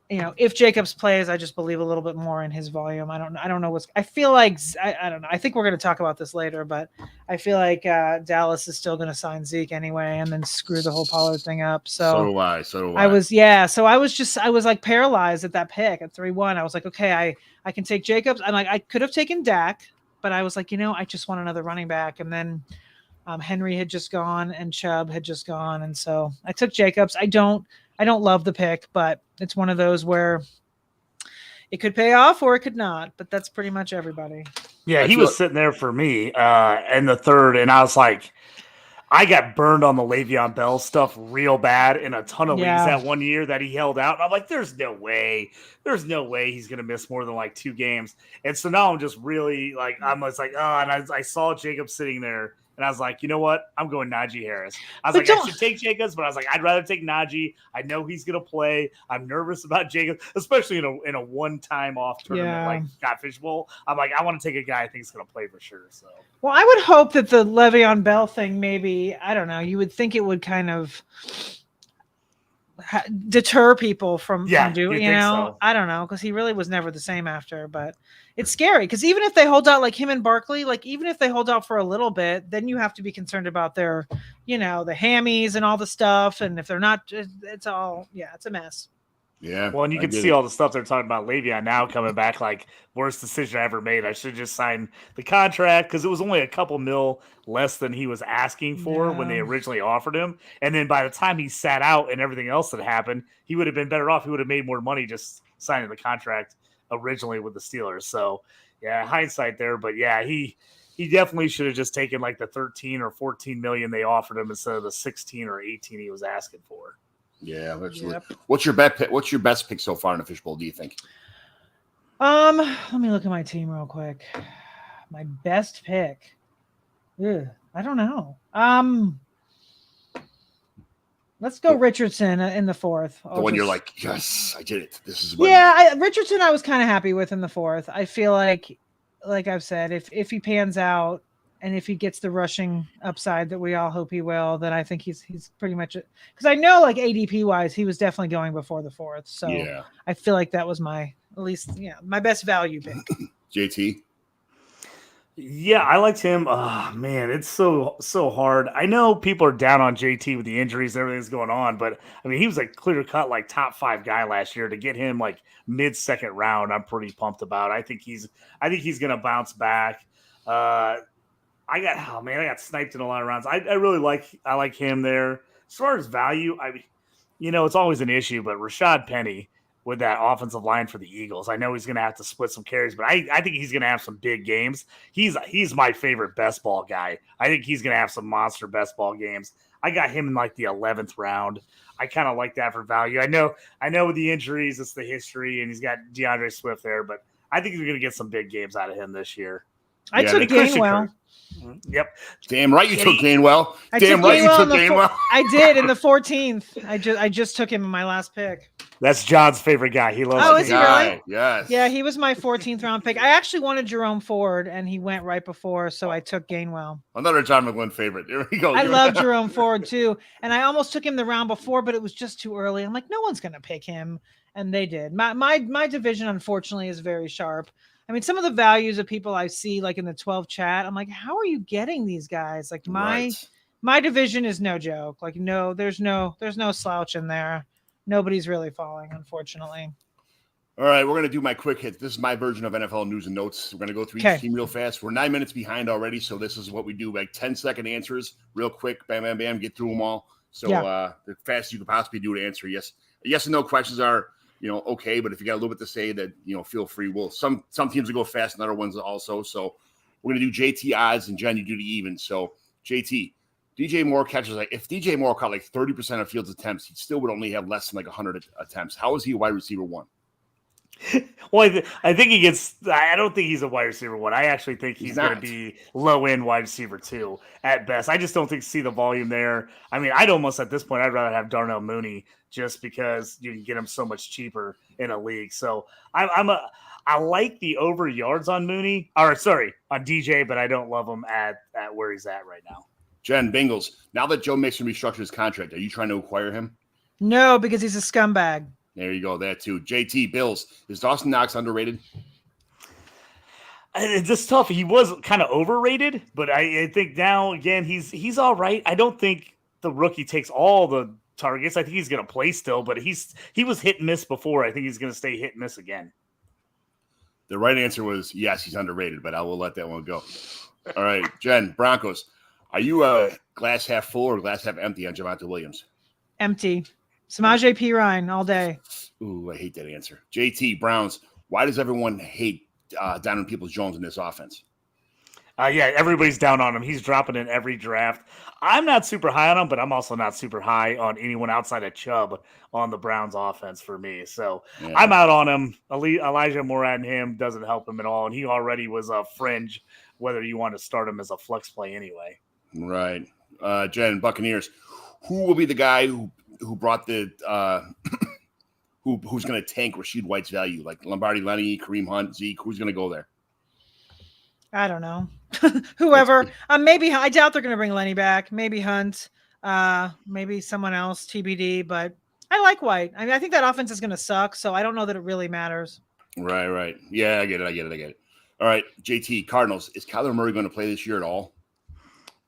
if Jacobs plays, I just believe a little bit more in his volume. I don't know I feel like I don't know. I think we're going to talk about this later, but I feel like Dallas is still going to sign Zeke anyway, and then screw the whole Pollard thing up. So do I. So I was like paralyzed at that pick at 3-1. I was like, okay, I can take Jacobs. I'm like, I could have taken Dak, but I was like, I just want another running back, and then. Henry had just gone and Chubb had just gone. And so I took Jacobs. I don't love the pick, but it's one of those where it could pay off or it could not, but that's pretty much everybody. Yeah. He was sitting there for me in the 3rd. And I was like, I got burned on the Le'Veon Bell stuff real bad in a ton of leagues that one year that he held out. And I'm like, there's no way he's going to miss more than like 2 games. And so now I'm just really like, and I saw Jacob sitting there. And I was like, you know what? I'm going Najee Harris. I was I should take Jacobs, but I was like, I'd rather take Najee. I know he's going to play. I'm nervous about Jacobs, especially in a one-time off tournament like Scott Fishbowl. I'm like, I want to take a guy I think is going to play for sure. So, well, I would hope that the Le'Veon Bell thing, maybe, I don't know, you would think it would kind of deter people from doing, so. I don't know, because he really was never the same after, but it's scary because even if they hold out like him and Barkley, like even if they hold out for a little bit, then you have to be concerned about their, the hammies and all the stuff. And if they're not, it's all, it's a mess. Yeah. Well, and you can see all the stuff they're talking about Le'Veon now coming back, like worst decision I ever made. I should have just signed the contract because it was only a couple mil less than he was asking for when they originally offered him. And then by the time he sat out and everything else that happened, he would have been better off. He would have made more money just signing the contract originally with the Steelers. So hindsight there, but he definitely should have just taken like the 13 or 14 million they offered him instead of the 16 or 18 he was asking for. Yeah, absolutely. Yep. What's your best pick so far in the Fishbowl, do you think? Let me look at my team real quick. My best pick. I don't know. Let's go Richardson in the 4th. The one you're like, yes, I did it. This is Richardson I was kind of happy with in the 4th. I feel like I've said, if he pans out and if he gets the rushing upside that we all hope he will, then I think he's pretty much it. Because I know like ADP wise, he was definitely going before the 4th. So I feel like that was my best value pick. JT. Yeah, I liked him. Oh, man, it's so hard. I know people are down on JT with the injuries and everything's going on, but I mean, he was a clear-cut like top 5 guy last year. To get him like mid-second round, I'm pretty pumped about. I think he's going to bounce back. I got sniped in a lot of rounds. I really like him there. As far as value, it's always an issue, but Rashad Penny with that offensive line for the Eagles, I know he's going to have to split some carries, but I think he's going to have some big games. He's my favorite best ball guy. I think he's going to have some monster best ball games. I got him in like the 11th round. I kind of like that for value. I know with the injuries, it's the history, and he's got DeAndre Swift there, but I think he's going to get some big games out of him this year. I took Gainwell. Yep. Damn right you took Gainwell. I Damn took right you Gainwell took Gainwell. I did in the 14th. I just took him in my last pick. That's John's favorite guy. He loves. Oh, is he really? Yes. Yeah, he was my 14th round pick. I actually wanted Jerome Ford, and he went right before, so I took Gainwell. Another John McGlynn favorite. There we go. I love Jerome Ford too, and I almost took him the round before, but it was just too early. I'm like, no one's gonna pick him, and they did. My division, unfortunately, is very sharp. I mean, some of the values of people I see, like in the 12 chat, I'm like, how are you getting these guys? Like my division is no joke. Like, no, there's no slouch in there. Nobody's really falling, unfortunately. All right, we're going to do my quick hit. This is my version of NFL news and notes. We're going to go through each team real fast. We're 9 minutes behind already, so this is what we do, like 10-second answers, real quick, bam, bam, bam, get through them all. So the fastest you could possibly do to answer yes and no questions are, okay, but if you got a little bit to say that, feel free. Some teams will go fast and other ones also. So we're going to do JT odds, and Jen, you do the even. So JT, DJ Moore catches, like, if DJ Moore caught like 30% of Fields' attempts, he still would only have less than like 100 attempts. How is he a wide receiver one? Well, I think he gets. I don't think he's a wide receiver one. I actually think he's going to be low end wide receiver two at best. I just don't see the volume there. I mean, I'd almost at this point I'd rather have Darnell Mooney just because you can get him so much cheaper in a league. So I like the over yards on Mooney, or sorry, on DJ, but I don't love him at where he's at right now. Jen, Bengals. Now that Joe Mixon restructured his contract, are you trying to acquire him? No, because he's a scumbag. There you go. That too. JT, Bills. Is Dawson Knox underrated? It's just tough. He was kind of overrated, but I think now, again, he's all right. I don't think the rookie takes all the targets. I think he's going to play still, but he was hit and miss before. I think he's going to stay hit and miss again. The right answer was yes, he's underrated, but I will let that one go. All right, Jen, Broncos. Are you a glass half full or glass half empty on Javonte Williams? Empty. Samaje Perine all day. Ooh, I hate that answer. JT, Browns. Why does everyone hate Donovan Peoples-Jones in this offense? Yeah, everybody's down on him. He's dropping in every draft. I'm not super high on him, but I'm also not super high on anyone outside of Chubb on the Browns offense for me. So I'm out on him. Elijah Moore and him doesn't help him at all, and he already was a fringe, whether you want to start him as a flex play anyway. Right. Jen, Buccaneers. Who will be the guy who brought the who's going to tank Rashid White's value? Like Lombardi, Lenny, Kareem Hunt, Zeke. Who's going to go there? I don't know. Whoever. Maybe I doubt they're going to bring Lenny back. Maybe Hunt. Maybe someone else. TBD. But I like White. I mean, I think that offense is going to suck. So I don't know that it really matters. Right. Yeah, I get it. All right, JT, Cardinals. Is Kyler Murray going to play this year at all?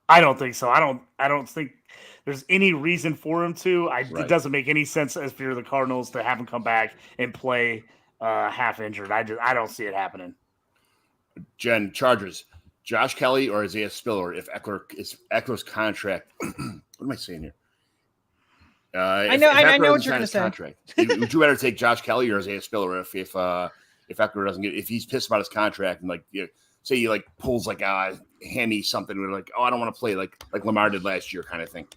I don't think so. I don't think there's any reason for him to. It doesn't make any sense as if you're the Cardinals to have him come back and play half injured. I don't see it happening. Jen, Chargers. Josh Kelly or Isaiah Spiller if Eckler's contract. What am I saying here? I know what you're going to say. Contract, would you rather take Josh Kelly or Isaiah Spiller if Eckler doesn't if he's pissed about his contract and say he pulls a hammy something, we're like, oh, I don't want to play like Lamar did last year kind of thing.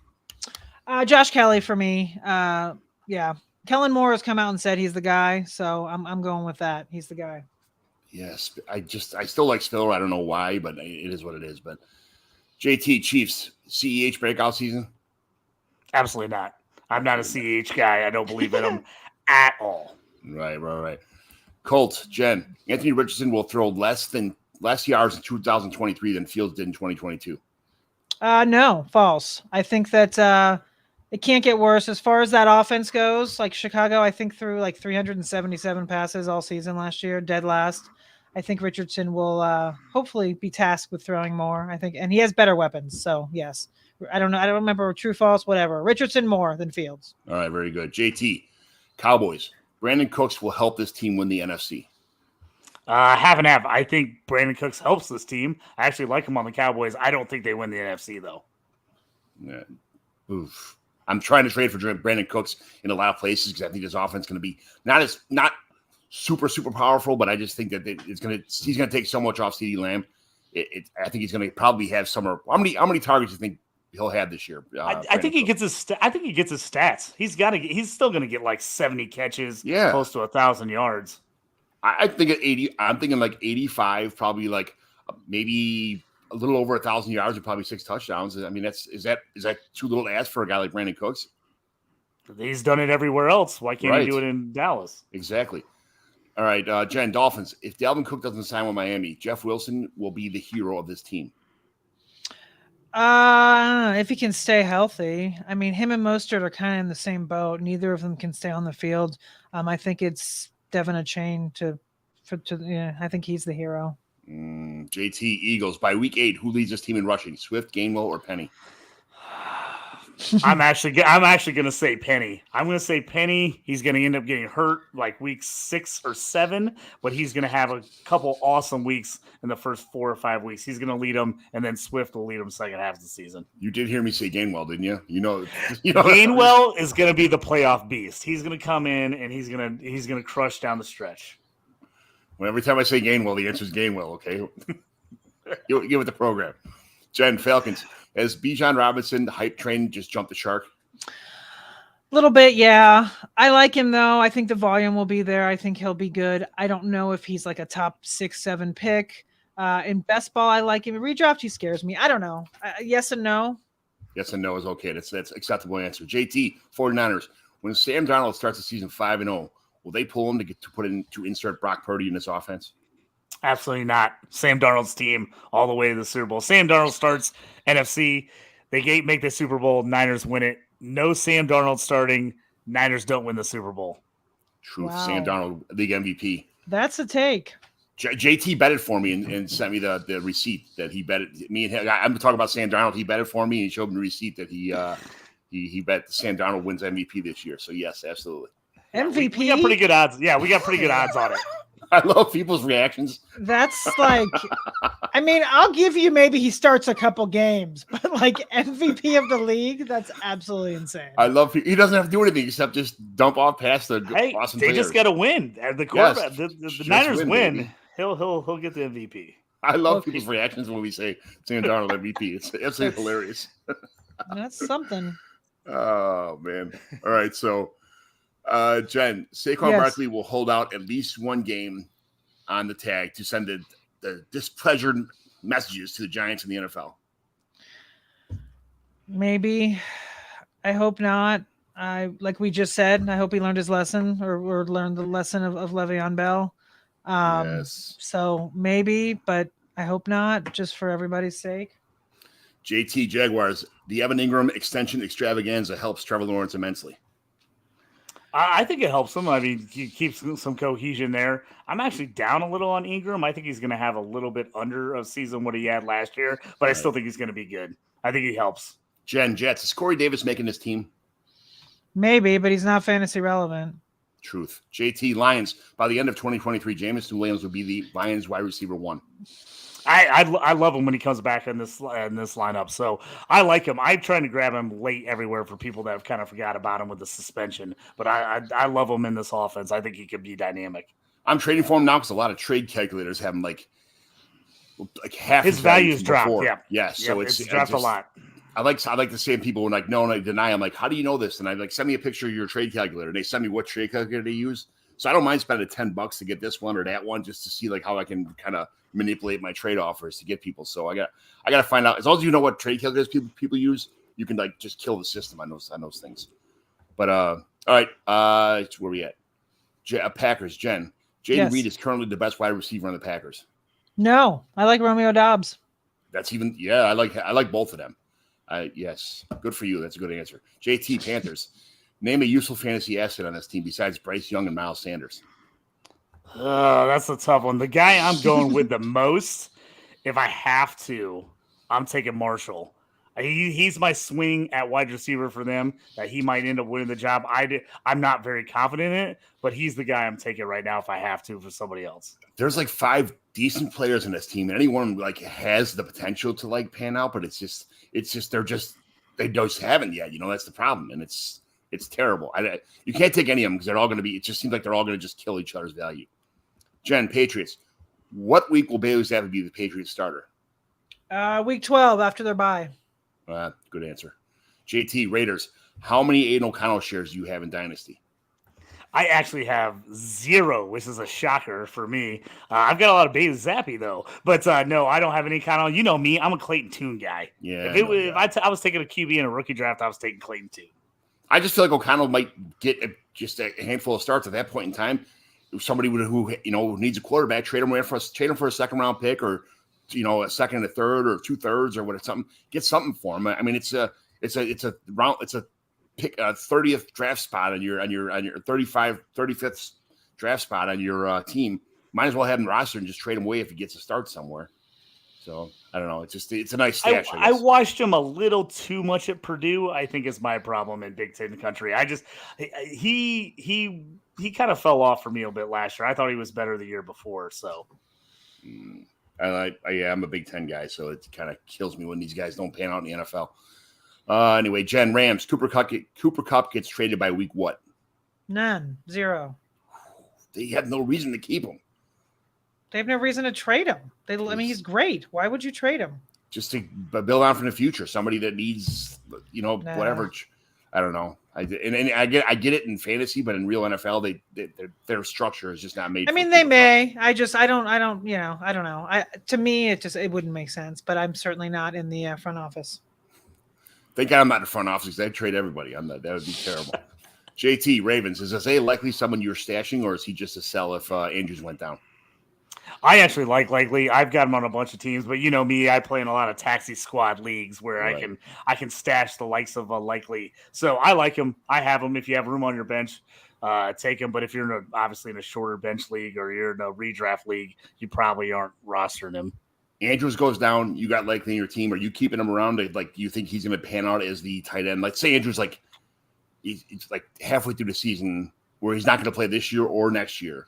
Josh Kelly for me. Yeah. Kellen Moore has come out and said he's the guy. So I'm going with that. He's the guy. Yes. I still like Spiller. I don't know why, but it is what it is. But JT, Chiefs, CEH breakout season? Absolutely not. I'm not a CEH guy. I don't believe in him at all. Right. Colts, Jen, Anthony Richardson will throw less yards in 2023 than Fields did in 2022. No, false. I think that it can't get worse as far as that offense goes. Like Chicago, I think threw 377 passes all season last year, dead last. I think Richardson will hopefully be tasked with throwing more. I think, and he has better weapons. So yes, I don't know. I don't remember true, false, whatever. Richardson more than Fields. All right, very good. JT, Cowboys. Brandon Cooks will help this team win the NFC. Half and half. I think Brandon Cooks helps this team. I actually like him on the Cowboys. I don't think they win the NFC though. Yeah. Oof. I'm trying to trade for Brandon Cooks in a lot of places because I think his offense is going to be not super powerful, but I just think that he's going to take so much off CeeDee Lamb. I think he's going to probably have somewhere. How many targets do you think he'll have this year. I think he gets his. I think he gets his stats. He's still going to get like 70 catches, close to 1,000 yards. I think at 80. I'm thinking like 85, probably like maybe a little over 1,000 yards and probably 6 touchdowns. I mean, is that too little to ask for a guy like Brandon Cooks? He's done it everywhere else. Why can't he do it in Dallas? Exactly. All right, Jen, Dolphins. If Dalvin Cook doesn't sign with Miami, Jeff Wilson will be the hero of this team. If he can stay healthy. I mean, him and Mostert are kind of in the same boat. Neither of them can stay on the field. I think it's Devin a chain I think he's the hero. JT, Eagles. By week 8, who leads this team in rushing? Swift, Gainwell, or Penny? I'm actually going to say Penny. I'm going to say Penny. He's going to end up getting hurt like week 6 or 7, but he's going to have a couple awesome weeks in the first 4 or 5 weeks. He's going to lead them, and then Swift will lead them second half of the season. You did hear me say Gainwell, didn't you? You know Gainwell is going to be the playoff beast. He's going to come in and he's going to crush down the stretch. Well, every time I say Gainwell, the answer is Gainwell. Okay, give it the program. Jen, Falcons. Has Bijan Robinson, the hype train, just jumped the shark? A little bit, yeah. I like him, though. I think the volume will be there. I think he'll be good. I don't know if he's like a top 6, 7 pick. In best ball, I like him. In redraft, he scares me. I don't know. Yes and no. Yes and no is okay. That's acceptable answer. JT, 49ers. When Sam Darnold starts the season 5-0, will they pull him to insert Brock Purdy in this offense? Absolutely not. Sam Darnold's team all the way to the Super Bowl. Sam Darnold starts NFC. They make the Super Bowl. Niners win it. No Sam Darnold starting. Niners don't win the Super Bowl. Truth. Wow. Sam Darnold, league MVP. That's a take. JT betted for me and sent me the receipt that he betted. Me and him, I'm talking about Sam Darnold. He betted for me and showed me the receipt that he bet Sam Darnold wins MVP this year. So yes, absolutely. MVP. We got pretty good odds. Yeah, we got pretty good odds on it. I love people's reactions. That's like, I mean, I'll give you maybe he starts a couple games, but like MVP of the league, that's absolutely insane. I love he doesn't have to do anything except just dump off past the awesome they players. just got to win. The quarterback, Yes, the Niners win. Baby. He'll get the MVP. I love people's reactions when we say Sam Darnold MVP. It's absolutely hilarious. That's something. Oh man! All right, so. Jen, Saquon Barkley will hold out at least one game on the tag to send the displeasure messages to the Giants in the NFL. Maybe. I hope not. Like we just said, I hope he learned his lesson or learned the lesson of Le'Veon Bell. Yes. So maybe, but I hope not, just for everybody's sake. JT, Jaguars, the Evan Ingram extension extravaganza helps Trevor Lawrence immensely. I think it helps him. I mean, he keeps some cohesion there. I'm actually down a little on Ingram. I think he's going to have a little bit under a season what he had last year, but I still think he's going to be good. I think he helps. Jen, Jets, is Corey Davis making this team? Maybe, but he's not fantasy relevant. Truth. JT, Lions, by the end of 2023, Jameson Williams will be the Lions wide receiver 1. I love him when he comes back in this lineup. So I like him. I'm trying to grab him late everywhere for people that have kind of forgot about him with the suspension. But I love him in this offense. I think he could be dynamic. I'm trading for him now because a lot of trade calculators have him like half his value's dropped. Before. Yeah, yeah. So it's dropped a lot. I like to say people when like no and I deny. I'm like, how do you know this? And I like send me a picture of your trade calculator. And they send me what trade calculator they use. So I don't mind spending $10 to get this one or that one just to see like how I can kind of manipulate my trade offers to get people. So I got to find out. As long as you know what trade calculators people use, you can like just kill the system on those things. But all right, where we at? Packers. Jen, Jaden Reed is currently the best wide receiver on the Packers. No, I like Romeo Doubs. That's even I like both of them. Yes, good for you. That's a good answer. JT, Panthers. Name a useful fantasy asset on this team besides Bryce Young and Miles Sanders. That's a tough one. The guy I'm going with the most, if I have to, I'm taking Marshall. He's my swing at wide receiver for them that he might end up winning the job. I'm not very confident in it, but he's the guy I'm taking right now if I have to for somebody else. There's like 5 decent players in this team, and anyone like has the potential to like pan out, but it's just they just haven't yet. You know, that's the problem, and it's terrible. You can't take any of them because they're all going to be. It just seems like they're all going to just kill each other's value. Jen, Patriots. What week will Bailey Zappi be the Patriots starter? Week 12 after their bye. Good answer. JT, Raiders. How many Aiden O'Connell shares do you have in Dynasty? I actually have 0, which is a shocker for me. I've got a lot of Beta Zappy, though. But no, I don't have any O'Connell. You know me. I'm a Clayton Tune guy. Yeah. If I was taking a QB in a rookie draft, I was taking Clayton Tune. I just feel like O'Connell might get just a handful of starts at that point in time. If somebody who needs a quarterback, trade him for a second round pick, or a second and a third, or 2/3, or what, something. Get something for him. I mean, it's a pick a 30th draft spot on your 35th draft spot on your team. Might as well have him roster and just trade him away if he gets a start somewhere. So I don't know. It's a nice stash. I watched him a little too much at Purdue. I think is my problem in Big Ten country. He kind of fell off for me a bit last year. I thought he was better the year before. So I'm a Big Ten guy, so it kind of kills me when these guys don't pan out in the NFL. Anyway, Jen, Rams, Cooper Kupp gets traded by week what? None. 0. They have no reason to keep him. They have no reason to trade him. I mean, he's great. Why would you trade him? Just to build on for the future. Somebody that needs, whatever. I don't know. I get it in fantasy, but in real NFL, their structure is just not made. I mean, they may. I don't know. To me, it wouldn't make sense. But I'm certainly not in the front office. Thank God I'm not in the front office. They'd trade everybody. That would be terrible. JT, Ravens, is Isaiah Likely someone you're stashing, or is he just a sell if Andrews went down? I actually like Likely. I've got him on a bunch of teams, but you know me, I play in a lot of taxi squad leagues where right. I can stash the likes of Likely. So I like him. I have him. If you have room on your bench, take him. But if you're obviously in a shorter bench league or you're in a redraft league, you probably aren't rostering him. Andrews goes down. You got Likely in your team. Are you keeping him around? Do you think he's going to pan out as the tight end? Let's say Andrews he's like halfway through the season where he's not going to play this year or next year.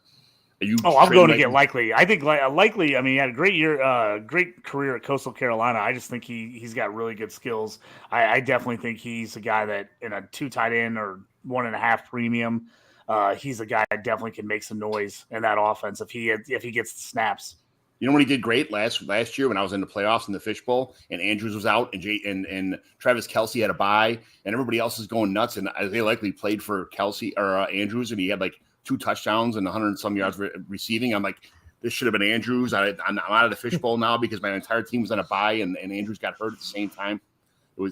I'm going to get Likely. I think Likely. I mean, he had a great year, great career at Coastal Carolina. I just think he's got really good skills. I definitely think he's a guy that in a 2 tight end or 1.5 premium, he's a guy that definitely can make some noise in that offense if he gets the snaps. You know when he did great last year when I was in the playoffs in the Fishbowl and Andrews was out and Travis Kelce had a bye and everybody else is going nuts and they likely played for Kelce or Andrews and he had 2 touchdowns and 100 and some yards receiving. I'm like, this should have been Andrews. I'm out of the Fishbowl now because my entire team was on a bye and Andrews got hurt at the same time.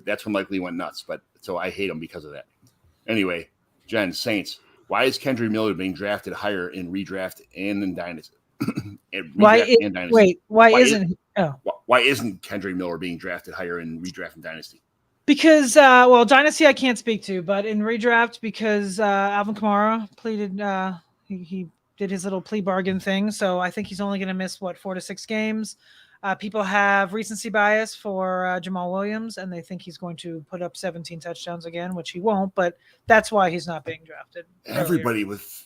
That's when Likely went nuts. But so I hate him because of that. Anyway, Jen, Saints. Why is Kendry Miller being drafted higher in redraft and in dynasty? Why isn't Kendry Miller being drafted higher in redraft and dynasty? Because dynasty I can't speak to, but in redraft because Alvin Kamara pleaded he did his little plea bargain thing, so I think he's only going to miss 4 to 6 games. People have recency bias for Jamal Williams, and they think he's going to put up 17 touchdowns again, which he won't. But that's why he's not being drafted. Everybody with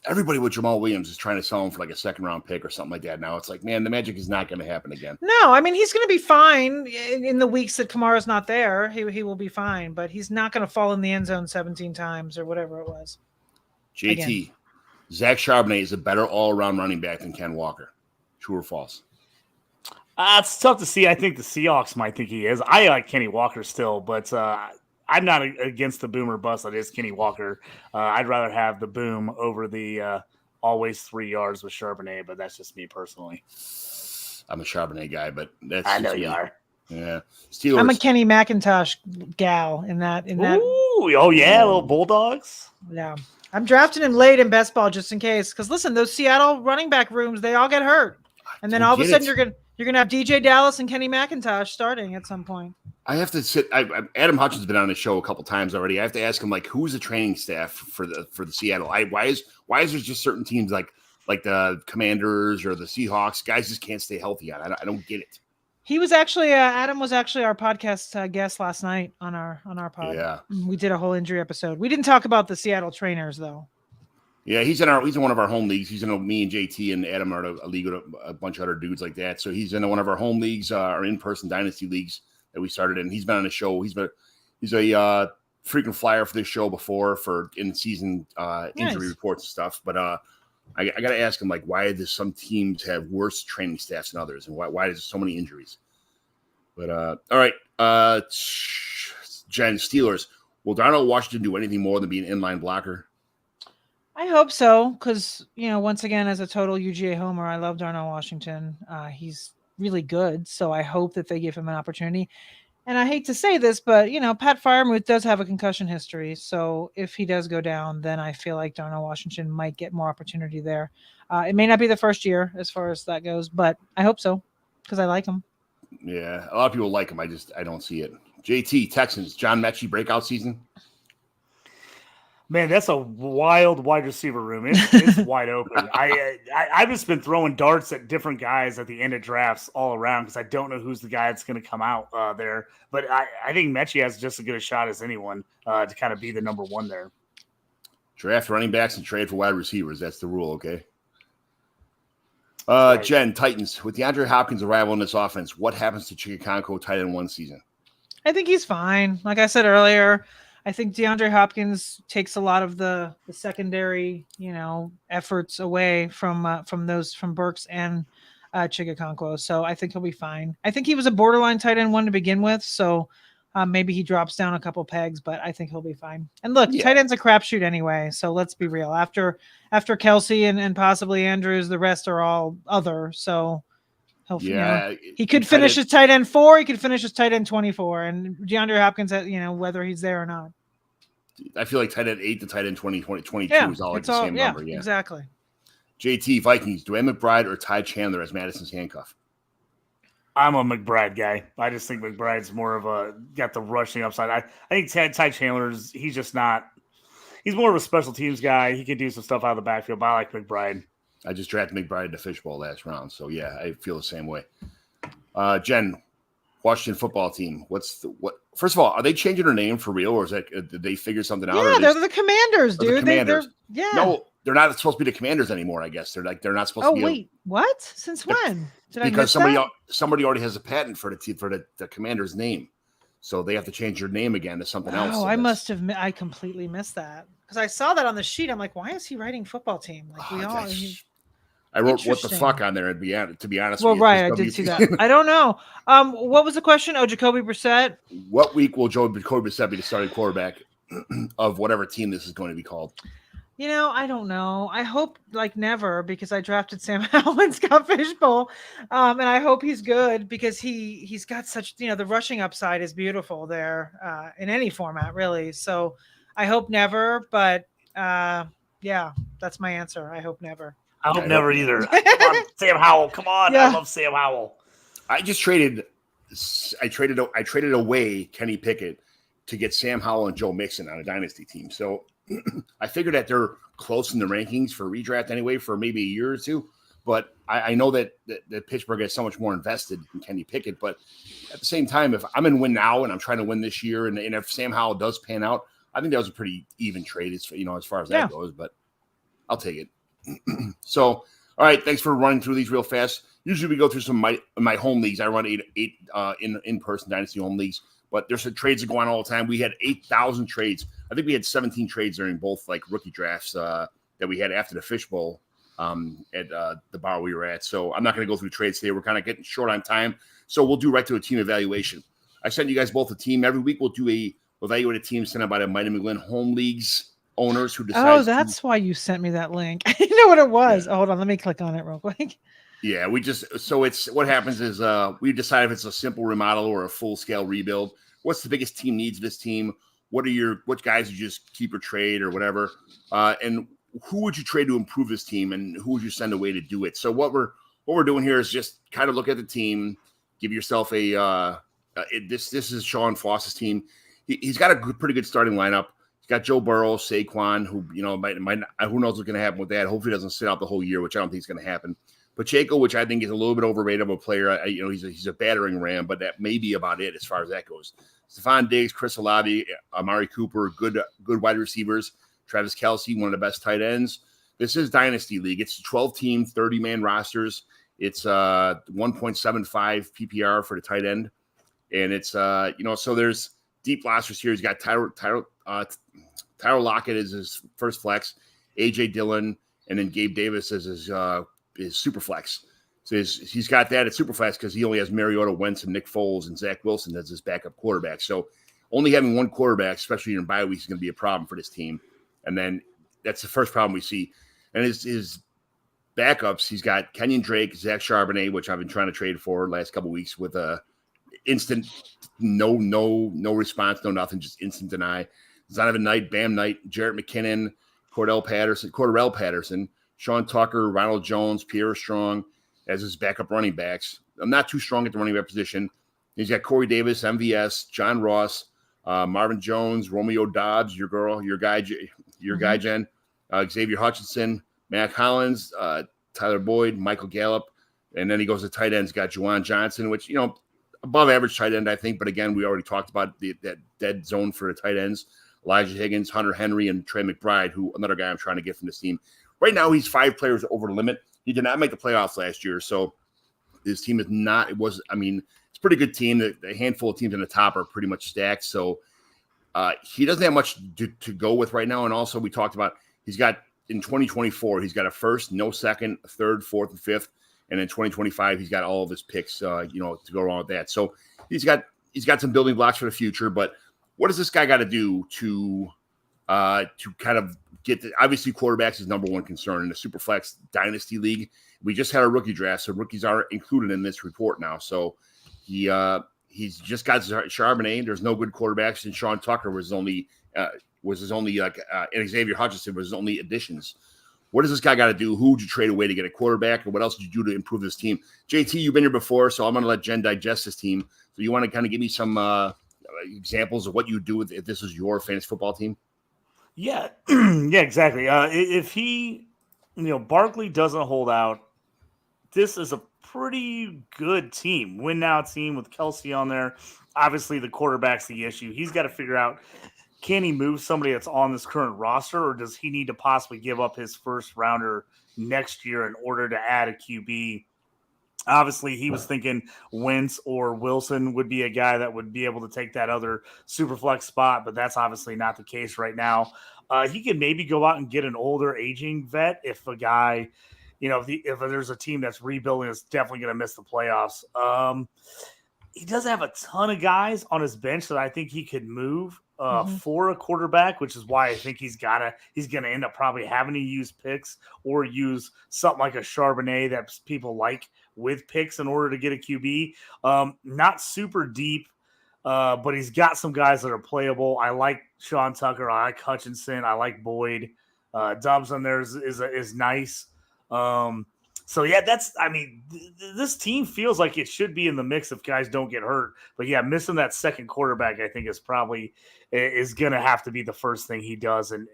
Jamal Williams is trying to sell him for a 2nd-round pick or something like that. Now it's like, man, the magic is not going to happen again. No, I mean he's going to be fine in the weeks that Kamara's not there. He will be fine, but he's not going to fall in the end zone 17 times or whatever it was. JT, again. Zach Charbonnet is a better all-around running back than Ken Walker. True or false? It's tough to see. I think the Seahawks might think he is. I like Kenny Walker still, but I'm not against the boom or bust that is Kenny Walker. I'd rather have the boom over the always 3 yards with Charbonnet, but that's just me personally. I'm a Charbonnet guy, but that's I know you are. Yeah, Steelers. I'm a Kenny McIntosh gal in that. Ooh, oh yeah, little Bulldogs. Yeah, I'm drafting him late in best ball just in case. Because listen, those Seattle running back rooms, they all get hurt, and then all of a sudden you're gonna have DJ Dallas and Kenny McIntosh starting at some point. I have to sit. Adam Hutchins has been on the show a couple times already. I have to ask him who's the training staff for the Seattle. Why is there just certain teams like the Commanders or the Seahawks guys just can't stay healthy on? I don't get it. He was actually Adam was actually our podcast guest last night on our pod. Yeah, we did a whole injury episode. We didn't talk about the Seattle trainers though. Yeah, he's in one of our home leagues. He's in me and JT and Adam are a league with a bunch of other dudes like that. So he's in one of our home leagues, our in-person dynasty leagues that we started in. He's been on the show. He's a frequent flyer for this show before for in-season injury reports and stuff. But I got to ask him why does some teams have worse training staffs than others, and why is there so many injuries? But all right, Jen, Steelers. Will Darnell Washington do anything more than be an inline blocker? I hope so, because once again, as a total UGA homer, I love Darnell Washington. He's really good, so I hope that they give him an opportunity. And I hate to say this, but Pat Freiermuth does have a concussion history. So if he does go down, then I feel like Darnell Washington might get more opportunity there. It may not be the first year as far as that goes, but I hope so because I like him. Yeah, a lot of people like him. I don't see it. JT, Texans, John Mechie breakout season. Man, that's a wild wide receiver room. It's wide open. I've just been throwing darts at different guys at the end of drafts all around because I don't know who's the guy that's going to come out there. But I think Mechie has just as good a shot as anyone to kind of be the number one there. Draft running backs and trade for wide receivers. That's the rule, okay? Right. Jen, Titans. With DeAndre Hopkins' arrival in this offense, what happens to Chicago tight end one season? I think he's fine. Like I said earlier, I think DeAndre Hopkins takes a lot of the secondary, efforts away from Burks and Chigakonkwo. So I think he'll be fine. I think he was a borderline tight end one to begin with. So maybe he drops down a couple pegs, but I think he'll be fine. And look, tight end's a crapshoot anyway. So let's be real. After Kelsey and possibly Andrews, the rest are all other. So he could finish as tight end 4. He could finish as tight end 24. And DeAndre Hopkins, whether he's there or not. I feel like tight end 8 to tight end 22 is all like the same number. Yeah, exactly. JT, Vikings, Dwayne McBride or Ty Chandler as Madison's handcuff? I'm a McBride guy. I just think McBride's more of got the rushing upside. I think Ty Chandler's, he's just not – he's more of a special teams guy. He can do some stuff out of the backfield, but I like McBride. I just drafted McBride in the fishbowl last round. So, yeah, I feel the same way. Jen, Washington football team. First of all, are they changing their name for real, or is that did they figure something out? Yeah, they're the Commanders, dude. The Commanders. No, they're not supposed to be the Commanders anymore. I guess they're not supposed to be. Oh wait, what? Since when? Because somebody already has a patent for the Commander's name, so they have to change their name again to something else. Oh, I completely missed that because I saw that on the sheet. I'm like, why is he writing football team? Like I wrote what the fuck on there, to be honest with you. Well, right, I did see that. I don't know. What was the question? Oh, Jacoby Brissett. What week will Jacoby Brissett be the starting quarterback of whatever team this is going to be called? I don't know. I hope never because I drafted Sam Howell in Scott Fishbowl, and I hope he's good because he's got such the rushing upside is beautiful there in any format really. So I hope never, but yeah, that's my answer. I hope never. I hope never either. Come on, Sam Howell. Come on. Yeah. I love Sam Howell. I traded away Kenny Pickett to get Sam Howell and Joe Mixon on a dynasty team. So I figured that they're close in the rankings for redraft anyway for maybe a year or two. But I know that Pittsburgh has so much more invested in Kenny Pickett. But at the same time, if I'm in win now and I'm trying to win this year, and if Sam Howell does pan out, I think that was a pretty even trade as far as that goes. But I'll take it. So, all right, thanks for running through these real fast. Usually we go through some of my home leagues. I run eight in-person dynasty home leagues, but there's some trades that go on all the time. We had 8,000 trades. I think we had 17 trades during both rookie drafts that we had after the fishbowl at the bar we were at. So I'm not going to go through trades today. We're kind of getting short on time. So we'll do right to a team evaluation. I sent you guys both a team. Every week we'll evaluate a team sent out by the Mighty McGlynn home leagues owners who decide. Oh, that's why you sent me that link. I didn't know what it was. Yeah. Oh, hold on, let me click on it real quick. Yeah, it's what happens is we decide if it's a simple remodel or a full scale rebuild. What's the biggest team needs this team? What guys you just keep or trade or whatever? And who would you trade to improve this team, and who would you send away to do it? So what we're doing here is just kind of look at the team, give yourself this is Sean Foss's team. He's got a pretty good starting lineup. He's got Joe Burrow, Saquon, who might who knows what's going to happen with that. Hopefully, he doesn't sit out the whole year, which I don't think is going to happen. Pacheco, which I think is a little bit overrated of a player. He's a battering ram, but that may be about it as far as that goes. Stephon Diggs, Chris Olave, Amari Cooper, good wide receivers. Travis Kelce, one of the best tight ends. This is Dynasty League. It's 12-team, 30-man rosters. It's 1.75 PPR for the tight end, and it's so there's deep rosters here. He's got Tyler Lockett as his first flex, AJ Dillon, and then Gabe Davis as his super flex. So he's got that at Superflex because he only has Mariota, Wentz, and Nick Foles and Zach Wilson as his backup quarterback. So only having one quarterback, especially in bye weeks, is going to be a problem for this team. And then that's the first problem we see. And his backups, he's got Kenyon Drake, Zach Charbonnet, which I've been trying to trade for the last couple of weeks with a instant no response, no nothing, just instant deny. Zonovan Knight, Bam Knight, Jarrett McKinnon, Cordell Patterson, Sean Tucker, Ronald Jones, Pierre Strong as his backup running backs. I'm not too strong at the running back position. He's got Corey Davis, MVS, John Ross, Marvin Jones, Romeo Dobbs, your guy, Jen, Xavier Hutchinson, Matt Collins, Tyler Boyd, Michael Gallup, and then he goes to tight ends. Got Juwan Johnson, which, above average tight end, I think. But again, we already talked about that dead zone for the tight ends. Elijah Higgins, Hunter Henry, and Trey McBride, who another guy I'm trying to get from this team. Right now, he's 5 players over the limit. He did not make the playoffs last year, so his team is not. It's a pretty good team. The handful of teams in the top are pretty much stacked. So he doesn't have much to go with right now. And also, we talked about he's got in 2024, he's got a first, no second, a third, fourth, and fifth. And in 2025, he's got all of his picks, to go along with that. So he's got some building blocks for the future. But what does this guy got to do to kind of get obviously quarterbacks is number one concern in the Superflex Dynasty League. We just had a rookie draft, so rookies are included in this report now. So he's just got Charbonnet. There's no good quarterbacks, and Sean Tucker was his only and Xavier Hutchinson was his only additions. What does this guy got to do? Who would you trade away to get a quarterback, and what else did you do to improve this team? JT, you've been here before, so I'm going to let Jen digest this team. So you want to kind of give me some examples of what you do if this was your fantasy football team? Yeah, yeah, exactly. If he, Barkley doesn't hold out, this is a pretty good team. Win now team with Kelsey on there. Obviously, the quarterback's the issue. He's got to figure out, can he move somebody that's on this current roster, or does he need to possibly give up his first rounder next year in order to add a QB? Obviously, he was thinking Wentz or Wilson would be a guy that would be able to take that other super flex spot, but that's obviously not the case right now. He could maybe go out and get an older aging vet if a guy, if there's a team that's rebuilding, is definitely going to miss the playoffs. He doesn't have a ton of guys on his bench that I think he could move for a quarterback, which is why I think he's going to end up probably having to use picks or use something like a Charbonnet that people like with picks in order to get a QB. Not super deep, but he's got some guys that are playable. I like Sean Tucker. I like Hutchinson. I like Boyd. Dobbs on there is nice. So yeah, this team feels like it should be in the mix if guys don't get hurt. But yeah, missing that second quarterback, I think is going to have to be the first thing he does. And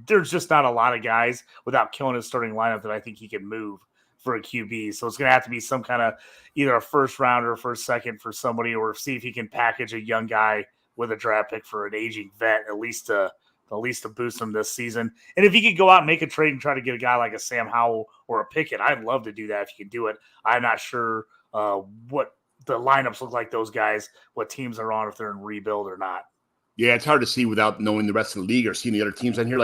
there's just not a lot of guys without killing his starting lineup that I think he can move for a QB. So it's going to have to be some kind of either a first rounder or first second for somebody, or see if he can package a young guy with a draft pick for an aging vet, at least to boost him this season. And if he could go out and make a trade and try to get a guy like a Sam Howell or a Pickett, I'd love to do that if you can do it. I'm not sure what the lineups look like, those guys, what teams are on, if they're in rebuild or not. Yeah, it's hard to see without knowing the rest of the league or seeing the other teams on here.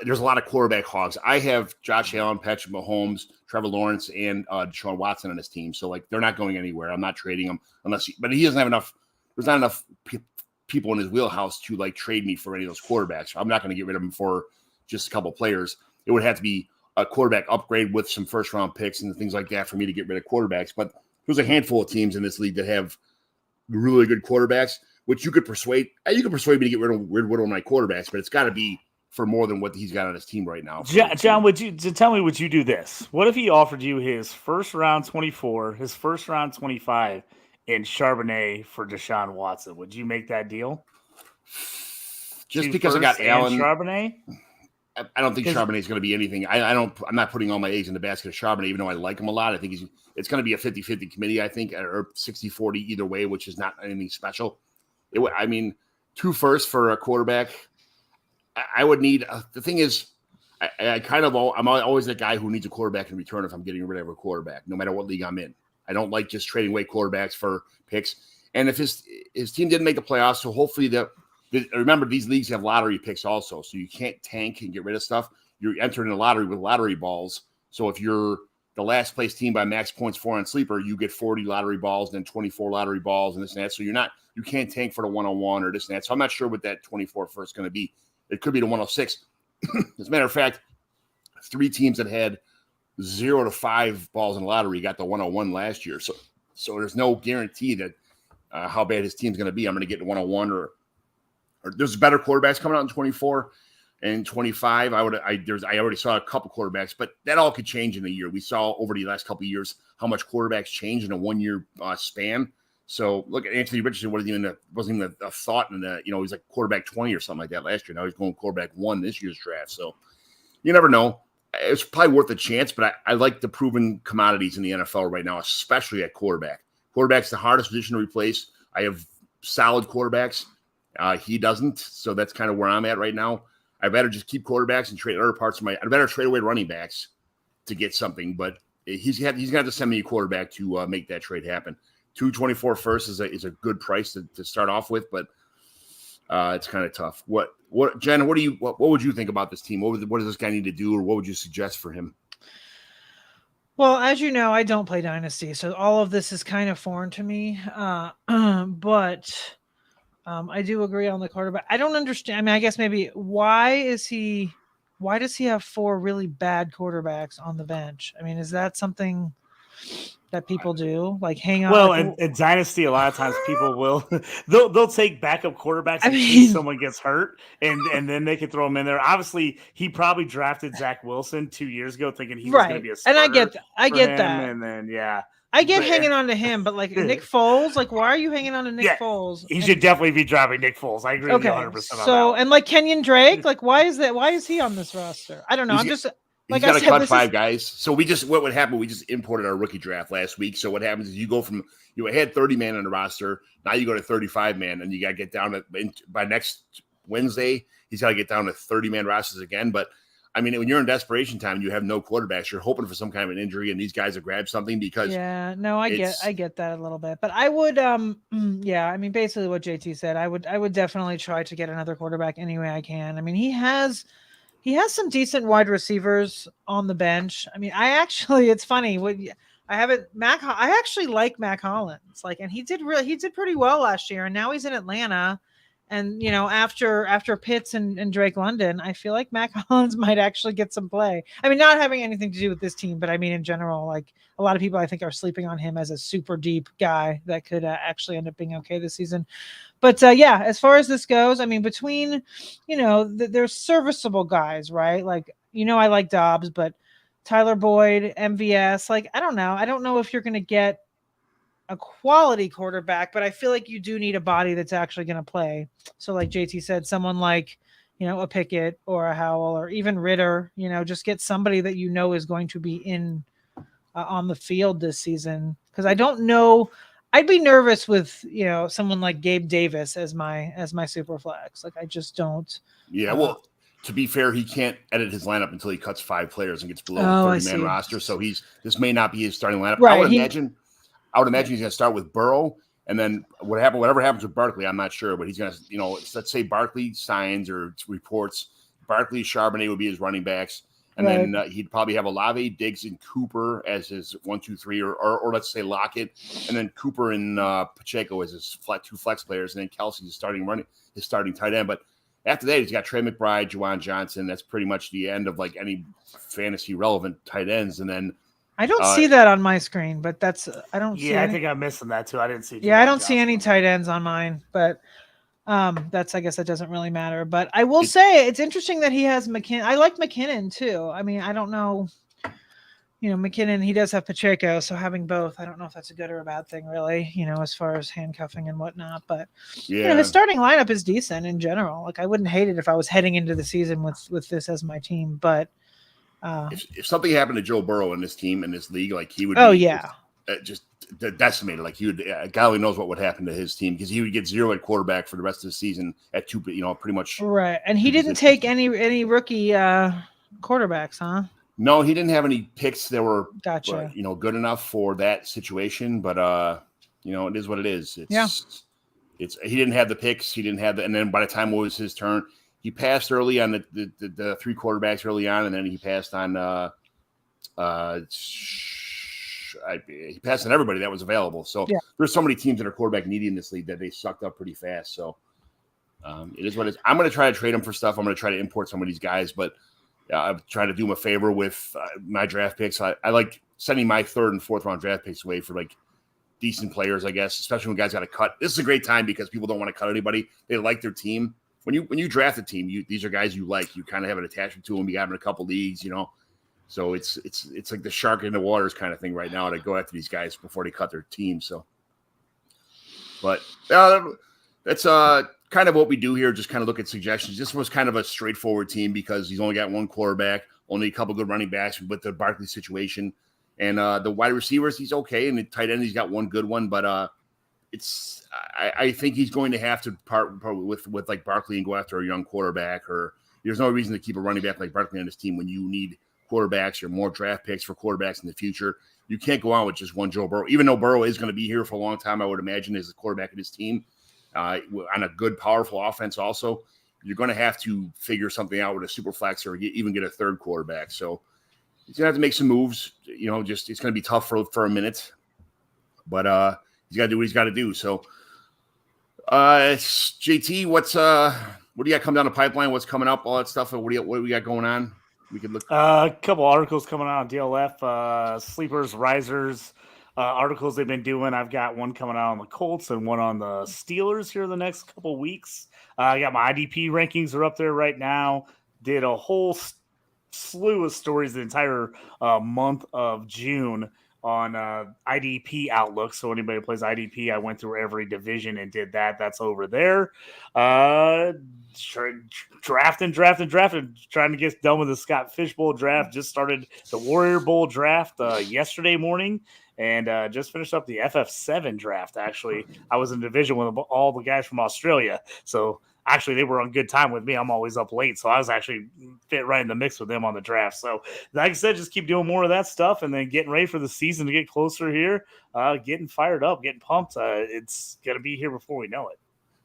There's a lot of quarterback hogs. I have Josh Allen, Patrick Mahomes, Trevor Lawrence, and Deshaun Watson on his team. So they're not going anywhere. I'm not trading them but he doesn't have enough. There's not enough people in his wheelhouse to trade me for any of those quarterbacks. I'm not going to get rid of them for just a couple players. It would have to be a quarterback upgrade with some first round picks and things like that for me to get rid of quarterbacks. But there's a handful of teams in this league that have really good quarterbacks, which you could persuade me to get rid of my quarterbacks, but it's got to be for more than what he's got on his team right now. John, would you do this? What if he offered you his first round 24, his first round 25, and Charbonnet for Deshaun Watson? Would you make that deal? Just because I got Allen, Charbonnet? I don't think Charbonnet is going to be anything. I'm not putting all my eggs in the basket of Charbonnet, even though I like him a lot. I think it's going to be a 50-50 committee, I think, or 60-40 either way, which is not anything special. 2 firsts for a quarterback. I would need the thing is, I'm always that guy who needs a quarterback in return if I'm getting rid of a quarterback, no matter what league I'm in. I don't like just trading away quarterbacks for picks. And if his team didn't make the playoffs, so hopefully remember these leagues have lottery picks also, so you can't tank and get rid of stuff. You're entering a lottery with lottery balls. So if you're the last place team by max points for on sleeper, you get 40 lottery balls, then 24 lottery balls, and this and that. So you can't tank for the 101 or this and that. So I'm not sure what that 24 first is going to be. It could be the 106. As a matter of fact, 3 teams that had 0 to 5 balls in the lottery got the 101 last year. So there's no guarantee that how bad his team's going to be. I'm going to get the 101 or there's better quarterbacks coming out in 24 and 25. I already saw a couple quarterbacks, but that all could change in a year. We saw over the last couple of years how much quarterbacks change in a 1 year span. So look at Anthony Richardson. Wasn't even a thought in the, he's like quarterback 20 or something like that last year. Now he's going quarterback 1 this year's draft. So you never know. It's probably worth a chance, but I like the proven commodities in the NFL right now, especially at quarterback. Quarterback's the hardest position to replace. I have solid quarterbacks. He doesn't, so that's kind of where I'm at right now. I better just keep quarterbacks and trade other parts of I better trade away running backs to get something, but he's going to have to send me a quarterback to make that trade happen. 224 first is a good price to start off with, but it's kind of tough. Jen, what would you think about this team? What does this guy need to do, or what would you suggest for him? Well, as you know, I don't play Dynasty, so all of this is kind of foreign to me. But I do agree on the quarterback. I don't understand. I mean, I guess maybe why does he have 4 really bad quarterbacks on the bench? I mean, is that something that people do, like hang on? Well, in Dynasty, a lot of times people will they'll take backup quarterbacks in case someone gets hurt, and then they can throw them in there. Obviously, he probably drafted Zach Wilson 2 years ago, thinking he was going to be a starter. And I get that, and then hanging on to him, but like Nick Foles, like why are you hanging on to Nick Foles? He should definitely be driving Nick Foles. I agree with you 100%. So, and like Kenyon Drake, like why is he on this roster? I don't know. He's got to cut 5 guys. So what would happen? We just imported our rookie draft last week. So what happens is you go from you had 30 man on the roster, now you go to 35 man, and you got to get down to by next Wednesday. He's got to get down to 30 man rosters again. But I mean, when you're in desperation time, you have no quarterbacks. You're hoping for some kind of an injury, and these guys have grabbed something because I get that a little bit. But I would I mean, basically what JT said, I would definitely try to get another quarterback any way I can. I mean, he has some decent wide receivers on the bench. I mean, it's funny. I actually like Mac Hollins. And he did pretty well last year, and now he's in Atlanta. And, after Pitts and Drake London, I feel like Mac Hollins might actually get some play. I mean, not having anything to do with this team, but I mean, in general, like a lot of people, I think, are sleeping on him as a super deep guy that could actually end up being okay this season. But as far as this goes, I mean, between, there's serviceable guys, right? Like, I like Dobbs, but Tyler Boyd, MVS, like, I don't know. I don't know if you're going to get a quality quarterback, but I feel like you do need a body that's actually going to play. So like JT said, someone like, a Pickett or a Howell or even Ritter, just get somebody that is going to be in on the field this season. Cause I don't know. I'd be nervous with, someone like Gabe Davis as my super flex. Like, I just don't. Yeah. Well, to be fair, he can't edit his lineup until he cuts 5 players and gets below the 30-man roster. So this may not be his starting lineup. Right. I would imagine he's going to start with Burrow, and then whatever happens with Barkley, I'm not sure, but he's going to, let's say Barkley signs or reports, Barkley, Charbonnet would be his running backs, and then he'd probably have Olave, Diggs, and Cooper as his 1, 2, 3, or let's say Lockett, and then Cooper and Pacheco as his 2 flex players, and then Kelsey's his starting tight end. But after that, he's got Trey McBride, Juwan Johnson. That's pretty much the end of like any fantasy relevant tight ends, and then. I don't see that on my screen, but I don't see. Yeah, I think I'm missing that too. I didn't see. Yeah, I don't see any tight ends on mine, but I guess that doesn't really matter. But I will say it's interesting that he has McKinnon. I like McKinnon too. I mean, I don't know. McKinnon, he does have Pacheco, so having both, I don't know if that's a good or a bad thing, really. As far as handcuffing and whatnot, but his starting lineup is decent in general. Like, I wouldn't hate it if I was heading into the season with this as my team, but. If something happened to Joe Burrow in this team, in this league, like he would just decimated. Like he would, God only knows what would happen to his team, because he would get 0 at quarterback for the rest of the season at 2, pretty much. Right. And he didn't take any rookie quarterbacks, huh? No, he didn't have any picks that were gotcha. Good enough for that situation, but it is what it is. He didn't have the picks, he didn't have and then by the time it was his turn, he passed early on the 3 quarterbacks early on, and then he passed on He passed on everybody that was available. So there's so many teams that are quarterback needy in this league that they sucked up pretty fast. So it is what it is. I'm going to try to trade him for stuff. I'm going to try to import some of these guys, but I've tried to do him a favor with my draft picks. I like sending my 3rd and 4th round draft picks away for like decent players, I guess, especially when guys got to cut. This is a great time because people don't want to cut anybody. They like their team. When you draft a team, these are guys you like. You kind of have an attachment to them. You have in a couple leagues, you know. So it's like the shark in the waters kind of thing right now to go after these guys before they cut their team. So, but that's kind of what we do here. Just kind of look at suggestions. This was kind of a straightforward team because he's only got one quarterback, only a couple good running backs with the Barkley situation, and the wide receivers he's okay, and the tight end he's got one good one, but I think he's going to have to part with like Barkley and go after a young quarterback. Or there's no reason to keep a running back like Barkley on this team when you need quarterbacks or more draft picks for quarterbacks in the future. You can't go on with just one Joe Burrow, even though Burrow is going to be here for a long time. I would imagine as the quarterback of his team on a good, powerful offense. Also, you're going to have to figure something out with a super flex or even get a 3rd quarterback. So he's going to have to make some moves. You know, just it's going to be tough for a minute, but he's got to do what he's got to do. So JT, what do you got coming down the pipeline? What's coming up? All that stuff. What do we got going on? We could look. A couple articles coming out on DLF, sleepers, risers, articles they've been doing. I've got one coming out on the Colts and one on the Steelers here the next couple weeks. I got my IDP rankings are up there right now. Did a whole slew of stories the entire month of June on IDP Outlook. So anybody who plays IDP, I went through every division and did that. That's over there. Drafting, trying to get done with the Scott Fishbowl draft. Just started the Warrior Bowl draft yesterday morning and just finished up the FF7 draft. Actually, I was in division with all the guys from Australia. So actually, they were on good time with me. I'm always up late, so I was actually fit right in the mix with them on the draft. So, like I said, just keep doing more of that stuff and then getting ready for the season to get closer here, getting fired up, getting pumped. It's going to be here before we know it.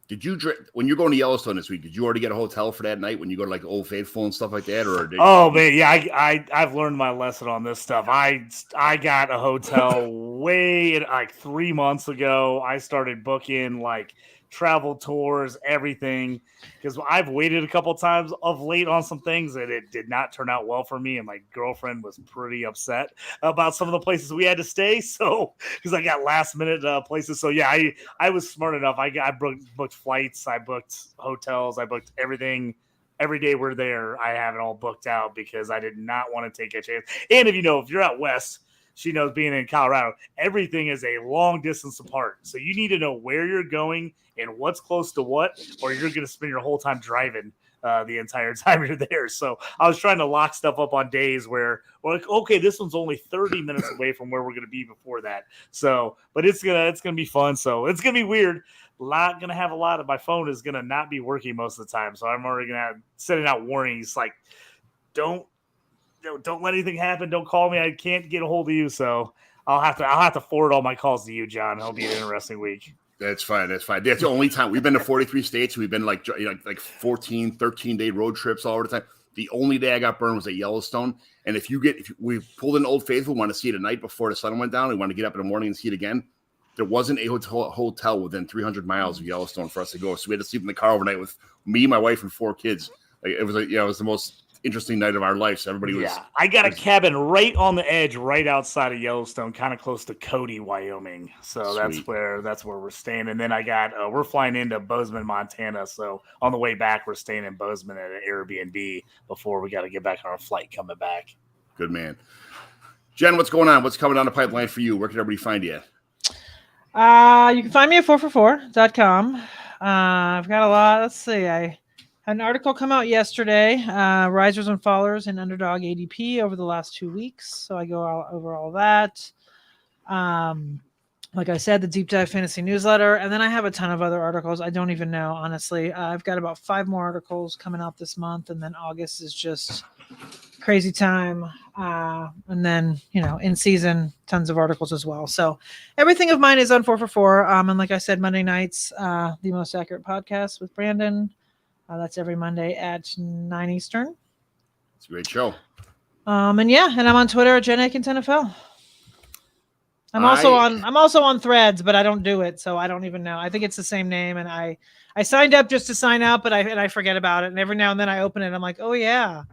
Did you, when you're going to Yellowstone this week, did you already get a hotel for that night when you go to like Old Faithful and stuff like that? Or man, yeah, I've learned my lesson on this stuff. I got a hotel way like 3 months ago. I started booking like travel tours, everything, because I've waited a couple times of late on some things and it did not turn out well for me, and my girlfriend was pretty upset about some of the places we had to stay. So because I got last minute places, so yeah, I was smart enough. I booked flights, I booked hotels, I booked everything. Every day we're there, I have it all booked out because I did not want to take a chance. And if you're out west, she knows being in Colorado, everything is a long distance apart. So you need to know where you're going and what's close to what, or you're going to spend your whole time driving the entire time you're there. So I was trying to lock stuff up on days where we're like, okay, this one's only 30 minutes away from where we're going to be before that. So, but it's going to be fun. So it's going to be weird. Going to have a lot of my phone is going to not be working most of the time. So I'm already going to have sending out warnings like, don't let anything happen. Don't call me. I can't get a hold of you. So I'll have to forward all my calls to you, John. It'll be an interesting week. That's fine. That's the only time we've been to 43 states. We've been like 14, 13-day road trips all over the time. The only day I got burned was at Yellowstone. And if we pulled in Old Faithful, want to see it at night before the sun went down, we want to get up in the morning and see it again. There wasn't a hotel within 300 miles of Yellowstone for us to go. So we had to sleep in the car overnight with me, my wife, and 4 kids. Like, it was the most interesting night of our life. So everybody was. Yeah, I got a cabin right on the edge, right outside of Yellowstone, kind of close to Cody, Wyoming. So Sweet. that's where we're staying. And then I got we're flying into Bozeman, Montana. So on the way back, we're staying in Bozeman at an Airbnb before we got to get back on our flight coming back. Good man. Jen, what's going on? What's coming down the pipeline for you? Where can everybody find you? You can find me at 4for4.com. I've got a lot. Let's see. I had an article come out yesterday, risers and fallers in underdog ADP over the last 2 weeks. So I go over all that. Like I said, the Deep Dive Fantasy newsletter. And then I have a ton of other articles. I don't even know, honestly. I've got about 5 more articles coming out this month. And then August is just crazy time. And then, in season, tons of articles as well. So everything of mine is on 4for4. And like I said, Monday nights, the Most Accurate Podcast with Brandon. That's every Monday at 9 Eastern. It's a great show. And I'm on Twitter at Jen Eakins NFL. I'm also on Threads, but I don't do it, so I don't even know. I think it's the same name, and I signed up just to sign up, but I forget about it. And every now and then I open it, and I'm like, oh yeah,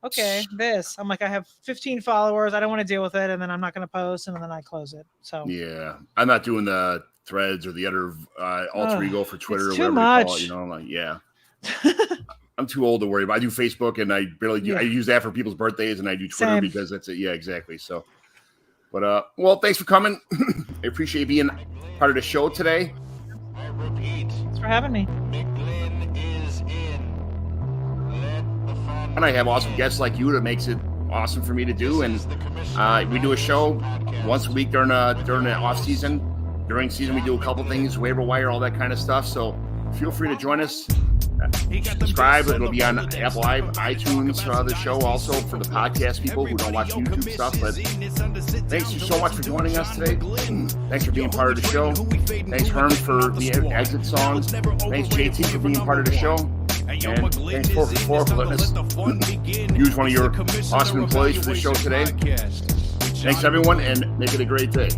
okay, this. I'm like, I have 15 followers. I don't want to deal with it, and then I'm not going to post, and then I close it. So yeah, I'm not doing the Threads or the other alter ego for Twitter. It's or too whatever much. You call it, you know, I'm like, yeah. I'm too old to worry about. I do Facebook, and I barely do. Yeah. I use that for people's birthdays, and I do Twitter Same. because that's it. Yeah, exactly. So, but well, thanks for coming. I appreciate you being part of the show today. I repeat, Thanks for having me. McGlynn is in. Let the fun And I have awesome guests like you that makes it awesome for me to do. And we do a show once a week during the off season. During season, we do a couple things, waiver wire, all that kind of stuff. So feel free to join us. Subscribe. It'll be on Apple iTunes, the show also for the podcast people who don't watch YouTube stuff. But thanks so much for joining us today. Thanks for being part of the show. Thanks, Herm, for the exit song. Thanks, JT, for being part of the show. And thanks, 4 for letting us use one of your awesome employees for the show today. Thanks, everyone, and make it a great day.